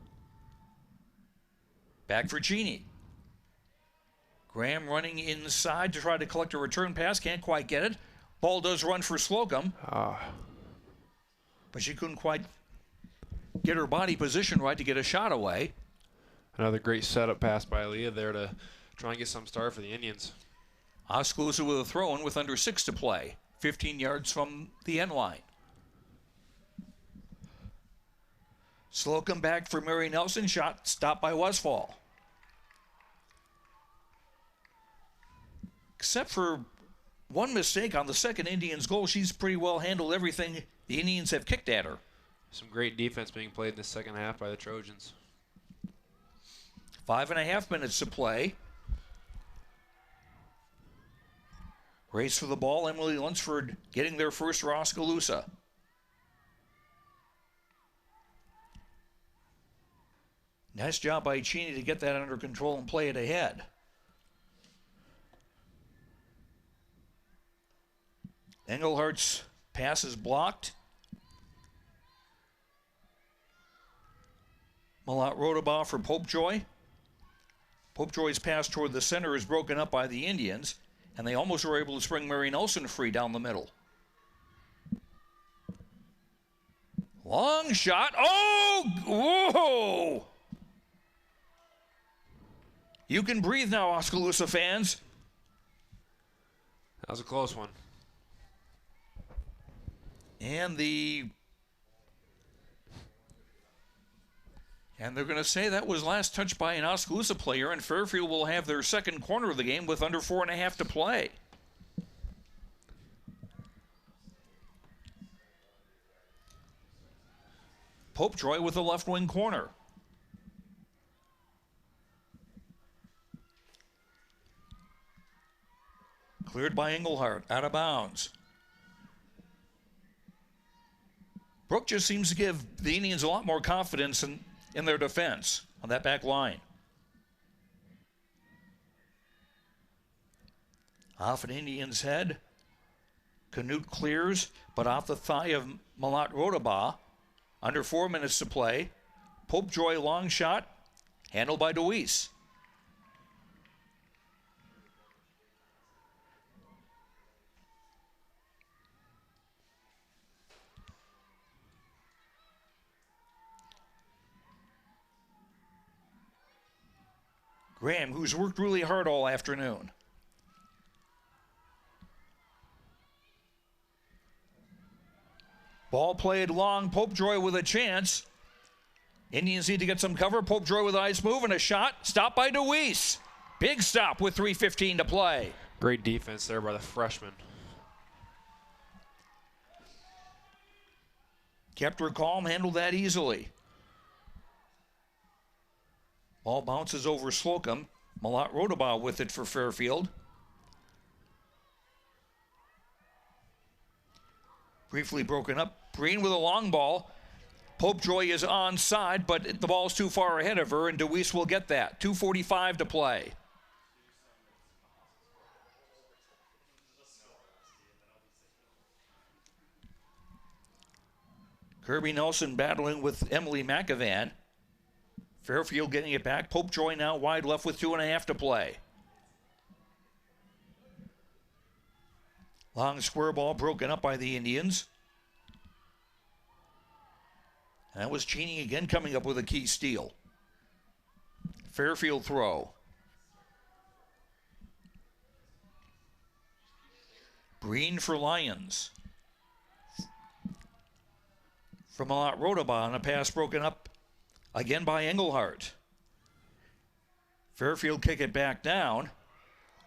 Back for Cheney. Graham running inside to try to collect a return pass. Can't quite get it. Ball does run for Slocum. But she couldn't quite get her body position right to get a shot away. Another great setup pass by Aaliyah there to try and get some start for the Indians. Oskaloosa with a throw-in with under 6 to play. 15 yards from the end line. Slocum back for Mary Nelson. Shot stopped by Westfall. Except for one mistake on the second Indians goal, she's pretty well handled everything the Indians have kicked at her. Some great defense being played in the second half by the Trojans. 5.5 minutes to play. Race for the ball. Emily Lunsford getting there first for Nice job by Cheney to get that under control and play it ahead. Englehart's pass is blocked. Malat Rodabaugh for Popejoy. Popejoy's pass toward the center is broken up by the Indians, and they almost were able to spring Mary Nelson free down the middle. Long shot. Oh! Whoa! You can breathe now, Oskaloosa fans. That was a close one. And they're going to say that was last touched by an Oskaloosa player, and Fairfield will have their second corner of the game with under 4.5 to play. Popejoy with the left wing corner. Cleared by Engelhardt, out of bounds. Brooke just seems to give the Indians a lot more confidence in their defense on that back line. Off an Indians head. Canute clears, but off the thigh of Malat Rodabaugh. Under 4 minutes to play. Popejoy long shot, handled by DeWeese. Graham, who's worked really hard all afternoon. Ball played long. Popejoy with a chance. Indians need to get some cover. Popejoy with a nice move and a shot. Stopped by DeWeese. Big stop with 3:15 to play. Great defense there by the freshman. Kept her calm, handled that easily. Ball bounces over Slocum. Malat Rodabaugh with it for Fairfield. Briefly broken up. Green with a long ball. Popejoy is onside, but the ball's too far ahead of her, and DeWeese will get that. 2:45 to play. Kirby Nelson battling with Emily McAvan. Fairfield getting it back. Popejoy now wide left with 2.5 to play. Long square ball broken up by the Indians. And that was Cheney again coming up with a key steal. Fairfield throw. Breen for Lions. From Malat Rodabaugh on a pass broken up again by Engelhardt. Fairfield kick it back down.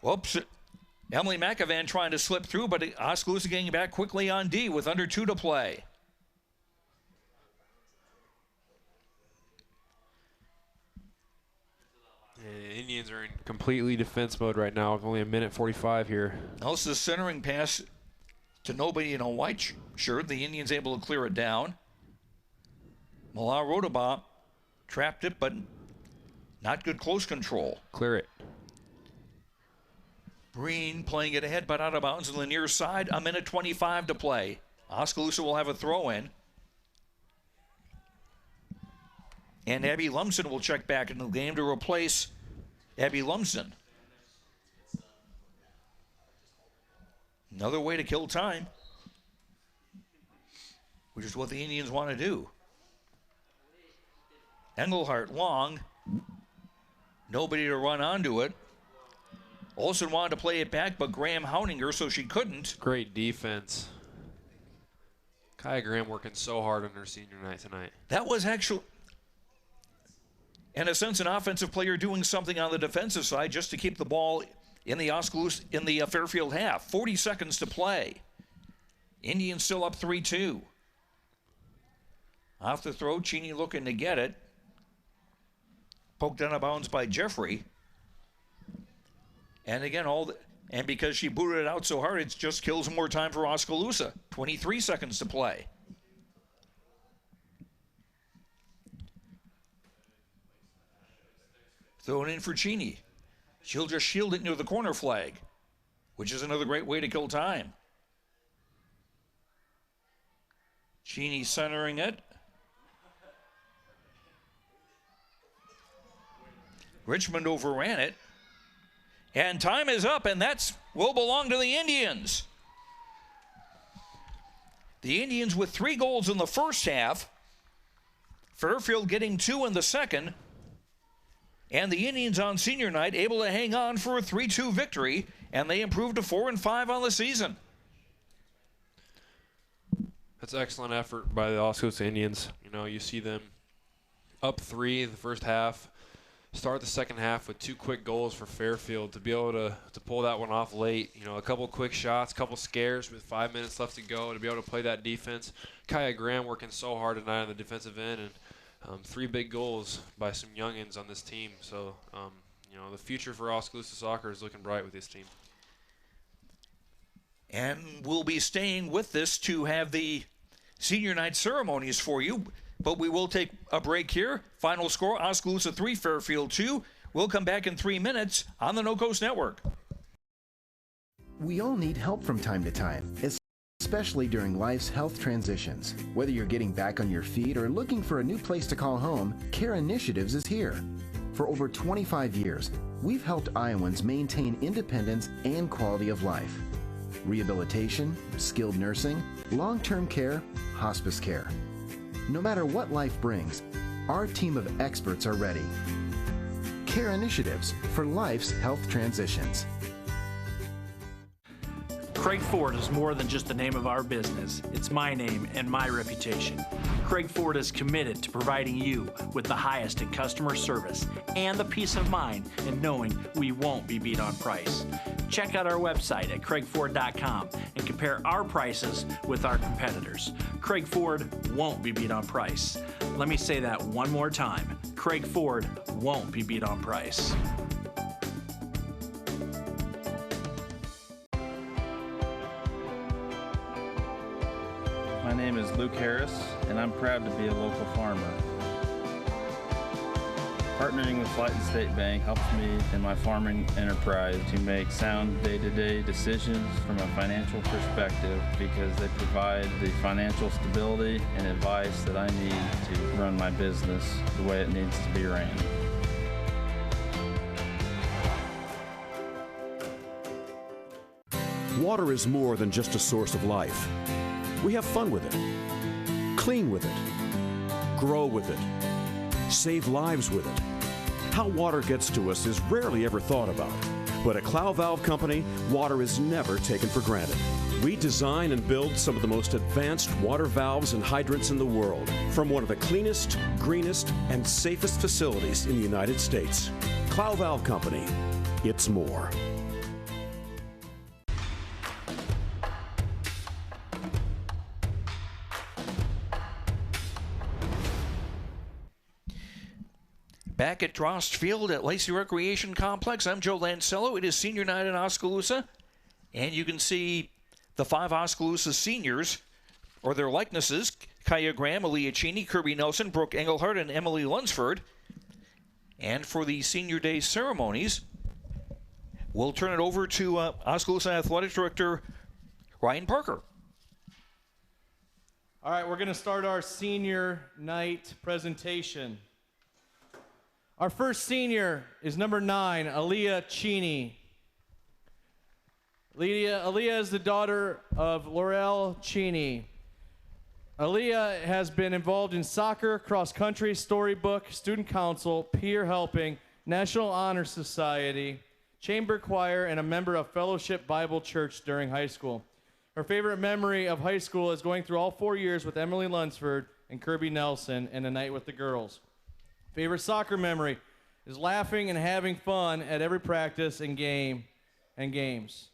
Whoops. Emily McAvan trying to slip through, but Oskaloosa getting back quickly on D with under 2 to play. Yeah, Indians are in completely defense mode right now with only 1:45 here. Nelson's centering pass to nobody in a white shirt. The Indians able to clear it down. Malat Rodabaugh trapped it, but not good close control. Clear it. Breen playing it ahead, but out of bounds on the near side. 1:25 to play. Oskaloosa will have a throw in. And Abby Lumsden will check back into the game to replace Abby Lumsden. Another way to kill time, which is what the Indians want to do. Engelhardt long. Nobody to run onto it. Olsen wanted to play it back, but Graham hounding her, so she couldn't. Great defense. Kaya Graham working so hard on her senior night tonight. That was actually, in a sense, an offensive player doing something on the defensive side just to keep the ball in the Fairfield half. 40 seconds to play. Indians still up 3-2. Off the throw, Cheney looking to get it. Poked out of bounds by Jeffrey. And again, and because she booted it out so hard, it just kills more time for Oskaloosa. 23 seconds to play. Thrown in for Cheney. She'll just shield it near the corner flag, which is another great way to kill time. Cheney centering it. Richmond overran it. And time is up, and that will belong to the Indians. The Indians with 3 goals in the first half. Fairfield getting 2 in the second. And the Indians on senior night able to hang on for a 3-2 victory, and they improved to 4-5 on the season. That's excellent effort by the Oskaloosa Indians. You know, you see them up 3 in the first half, start the second half with 2 quick goals for Fairfield to be able to pull that one off late. You know, a couple quick shots, a couple scares with 5 minutes left to go to be able to play that defense. Kaya Graham working so hard tonight on the defensive end, and 3 big goals by some youngins on this team. So, you know, the future for Oskaloosa soccer is looking bright with this team. And we'll be staying with this to have the senior night ceremonies for you. But we will take a break here. Final score, Oskaloosa 3, Fairfield 2. We'll come back in 3 minutes on the No Coast Network. We all need help from time to time, especially during life's health transitions. Whether you're getting back on your feet or looking for a new place to call home, Care Initiatives is here. For over 25 years, we've helped Iowans maintain independence and quality of life. Rehabilitation, skilled nursing, long-term care, hospice care. No matter what life brings, our team of experts are ready. Care Initiatives for life's health transitions. Craig Ford is more than just the name of our business. It's my name and my reputation. Craig Ford is committed to providing you with the highest in customer service and the peace of mind in knowing we won't be beat on price. Check out our website at craigford.com and compare our prices with our competitors. Craig Ford won't be beat on price. Let me say that one more time. Craig Ford won't be beat on price. My name is Luke Harris, and I'm proud to be a local farmer. Partnering with Flight and State Bank helps me in my farming enterprise to make sound day-to-day decisions from a financial perspective because they provide the financial stability and advice that I need to run my business the way it needs to be ran. Water is more than just a source of life. We have fun with it, clean with it, grow with it, save lives with it. How water gets to us is rarely ever thought about. But at Clow Valve Company, water is never taken for granted. We design and build some of the most advanced water valves and hydrants in the world from one of the cleanest, greenest, and safest facilities in the United States. Clow Valve Company, it's more. Back at Drost Field at Lacey Recreation Complex, I'm Joe Lancello. It is senior night in Oskaloosa, and you can see the 5 Oskaloosa seniors, or their likenesses: Kaya Graham, Aaliyah Cheney, Kirby Nelson, Brooke Engelhardt, and Emily Lunsford. And for the senior day ceremonies, we'll turn it over to Oskaloosa Athletic Director Ryan Parker. All right, we're going to start our senior night presentation. Our first senior is number 9, Aaliyah Cheney. Aaliyah is the daughter of Laurel Cheney. Aaliyah has been involved in soccer, cross-country, storybook, student council, peer helping, National Honor Society, chamber choir, and a member of Fellowship Bible Church during high school. Her favorite memory of high school is going through all 4 years with Emily Lunsford and Kirby Nelson and a night with the girls. Favorite soccer memory is laughing and having fun at every practice and games.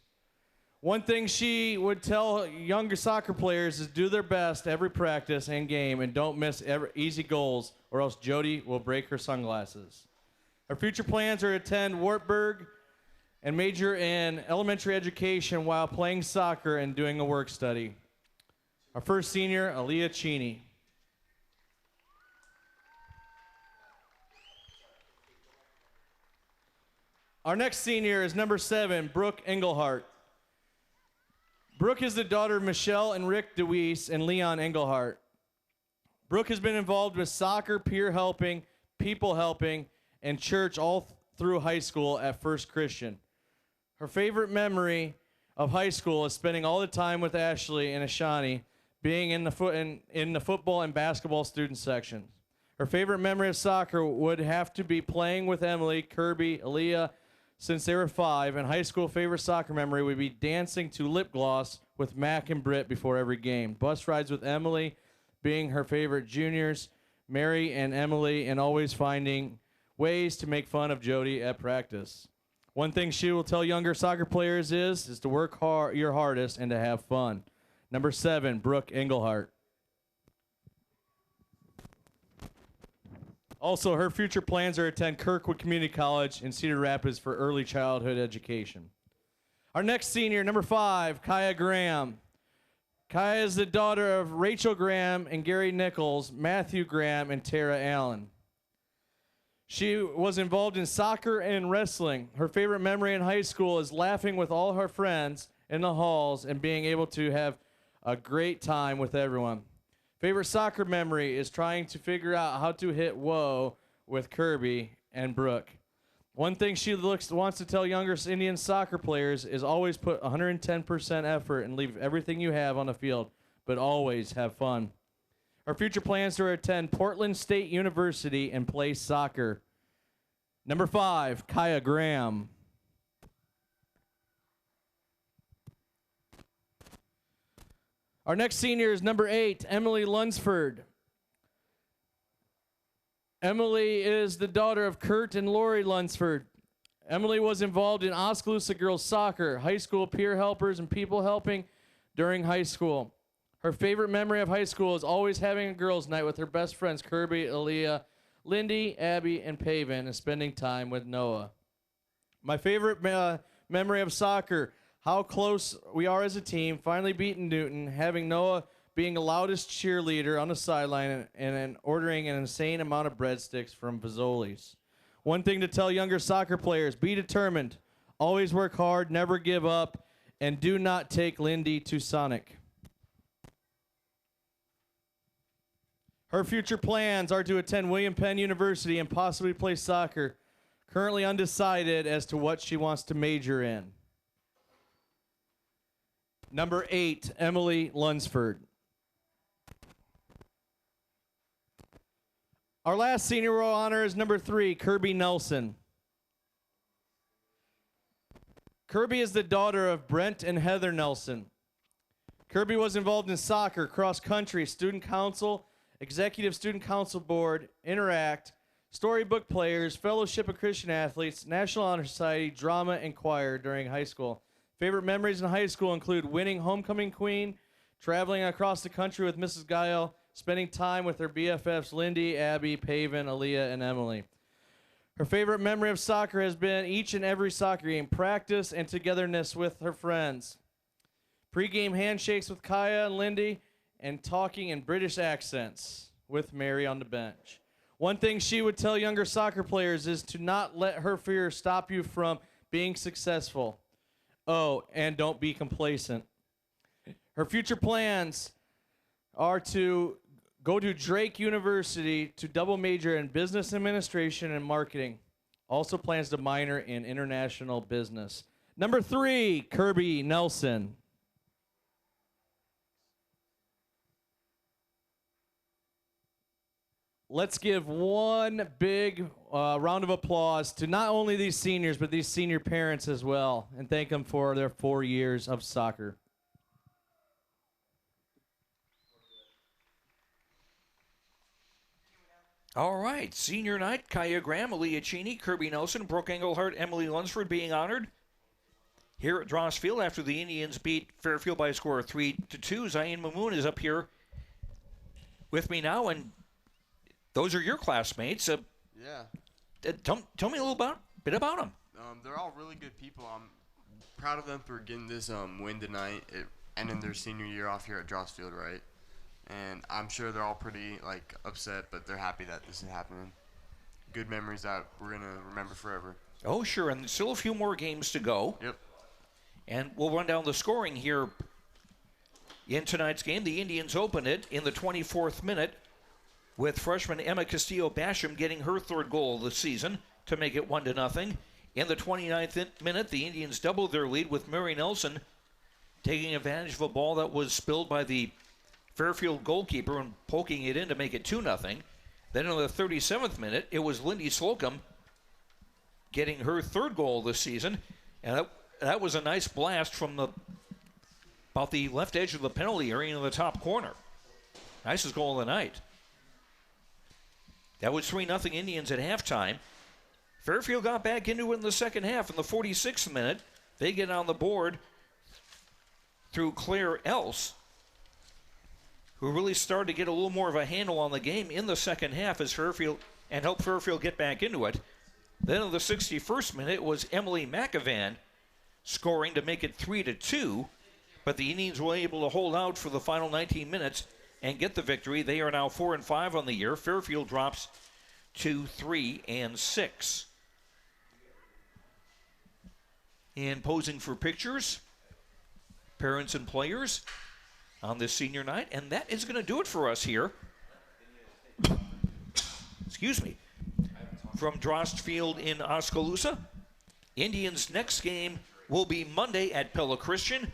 One thing she would tell younger soccer players is do their best every practice and game and don't miss easy goals or else Jody will break her sunglasses. Her future plans are to attend Wartburg and major in elementary education while playing soccer and doing a work study. Our first senior, Aaliyah Cheney. Our next senior is number 7, Brooke Engelhart. Brooke is the daughter of Michelle and Rick DeWeese and Leon Engelhart. Brooke has been involved with soccer, peer helping, people helping, and church all through high school at First Christian. Her favorite memory of high school is spending all the time with Ashley and Ashani, being in the football and basketball student sections. Her favorite memory of soccer would have to be playing with Emily, Kirby, Aaliyah, since they were 5, and high school favorite soccer memory would be dancing to Lip Gloss with Mac and Britt before every game. Bus rides with Emily being her favorite juniors, Mary and Emily, and always finding ways to make fun of Jody at practice. One thing she will tell younger soccer players is to work hard, your hardest and to have fun. Number 7, Brooke Engelhart. Also, her future plans are to attend Kirkwood Community College in Cedar Rapids for early childhood education. Our next senior, number 5, Kaya Graham. Kaya is the daughter of Rachel Graham and Gary Nichols, Matthew Graham, and Tara Allen. She was involved in soccer and wrestling. Her favorite memory in high school is laughing with all her friends in the halls and being able to have a great time with everyone. Favorite soccer memory is trying to figure out how to hit whoa with Kirby and Brooke. One thing she wants to tell younger Indian soccer players is always put 110% effort and leave everything you have on the field, but always have fun. Our future plans are to attend Portland State University and play soccer. Number 5, Kaya Graham. Our next senior is number 8, Emily Lunsford. Emily is the daughter of Kurt and Lori Lunsford. Emily was involved in Oskaloosa girls soccer, high school peer helpers, and people helping during high school. Her favorite memory of high school is always having a girls' night with her best friends Kirby, Aaliyah, Lindy, Abby, and Paven, and spending time with Noah. My favorite memory of soccer, how close we are as a team, finally beating Newton, having Noah being the loudest cheerleader on the sideline and ordering an insane amount of breadsticks from Fazoli's. One thing to tell younger soccer players, be determined, always work hard, never give up, and do not take Lindy to Sonic. Her future plans are to attend William Penn University and possibly play soccer, currently undecided as to what she wants to major in. Number 8, Emily Lunsford. Our last senior row honor is number 3, Kirby Nelson. Kirby is the daughter of Brent and Heather Nelson. Kirby was involved in soccer, cross country, student council, executive student council board, Interact, storybook players, fellowship of Christian athletes, National Honor Society, drama, and choir during high school. Favorite memories in high school include winning homecoming queen, traveling across the country with Mrs. Guile, spending time with her BFFs Lindy, Abby, Paven, Aaliyah, and Emily. Her favorite memory of soccer has been each and every soccer game, practice, and togetherness with her friends. Pre-game handshakes with Kaya and Lindy, and talking in British accents with Mary on the bench. One thing she would tell younger soccer players is to not let her fear stop you from being successful. Oh, and don't be complacent. Her future plans are to go to Drake University to double major in business administration and marketing. Also plans to minor in international business. Number 3, Kirby Nelson. Let's give one big round of applause to not only these seniors, but these senior parents as well, and thank them for their 4 years of soccer. All right, senior night, Kaya Graham, Aaliyah Cheney, Kirby Nelson, Brooke Engelhart, Emily Lunsford being honored here at Dross Field after the Indians beat Fairfield by a score of 3-2. Zion Mamoon is up here with me now, and those are your classmates. Yeah. Tell me a little bit about them. They're all really good people. I'm proud of them for getting this win tonight, ending their senior year off here at Dross Field, right? And I'm sure they're all pretty upset, but they're happy that this is happening. Good memories that we're gonna remember forever. Oh, sure, and still a few more games to go. Yep. And we'll run down the scoring here in tonight's game. The Indians open it in the 24th minute with freshman Emma Castillo-Basham getting her third goal of the season to make it 1-0. In the 29th minute, the Indians doubled their lead with Mary Nelson taking advantage of a ball that was spilled by the Fairfield goalkeeper and poking it in to make it 2-0. Then in the 37th minute, it was Lindy Slocum getting her third goal of the season, and that was a nice blast from about the left edge of the penalty area in the top corner. Nicest goal of the night. That was 3-0 Indians at halftime. Fairfield got back into it in the second half. In the 46th minute, they get on the board through Claire Else, who really started to get a little more of a handle on the game in the second half as Fairfield and helped Fairfield get back into it. Then in the 61st minute, it was Emily McAvan scoring to make it 3-2, but the Indians were able to hold out for the final 19 minutes and get the victory. They are now 4-5 on the year. Fairfield drops to 3-6. And posing for pictures, parents and players on this senior night, and that is going to do it for us here. Excuse me. From Drost Field in Oskaloosa. Indians' next game will be Monday at Pella Christian,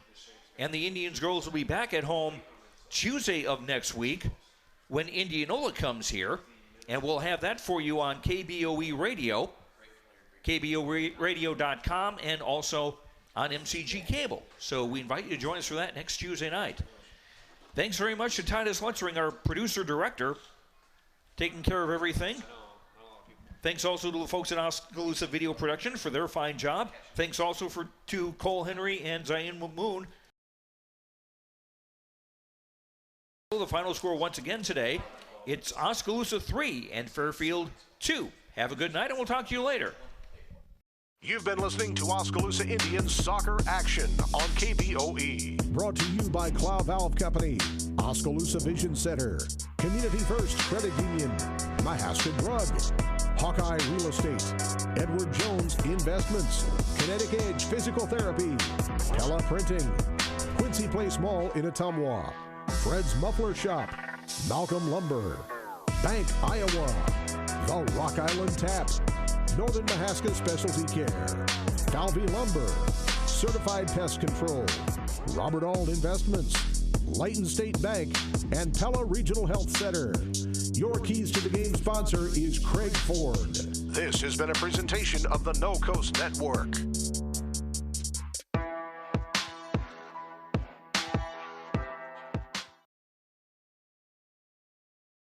and the Indians girls will be back at home Tuesday of next week when Indianola comes here, and we'll have that for you on KBOE Radio, KBORadio.com, and also on MCG Cable. So we invite you to join us for that next Tuesday night. Thanks very much to Titus Lutzering, our producer-director, taking care of everything. Thanks also to the folks at Oskaloosa Video Production for their fine job. Thanks also to Cole Henry and Zayn Mamoon. The final score once again today, it's Oskaloosa 3 and Fairfield 2. Have a good night, and we'll talk to you later. You've been listening to Oskaloosa Indians Soccer Action on KBOE. Brought to you by Clow Valve Company, Oskaloosa Vision Center, Community First Credit Union, Mahaska Drug, Hawkeye Real Estate, Edward Jones Investments, Kinetic Edge Physical Therapy, Pella Printing, Quincy Place Mall in Ottumwa, Fred's Muffler Shop, Malcolm Lumber, Bank Iowa, The Rock Island Tap, Northern Mahaska Specialty Care, Falvey Lumber, Certified Pest Control, Robert Auld Investments, Layton State Bank, and Pella Regional Health Center. Your Keys to the Game sponsor is Craig Ford. This has been a presentation of the No Coast Network.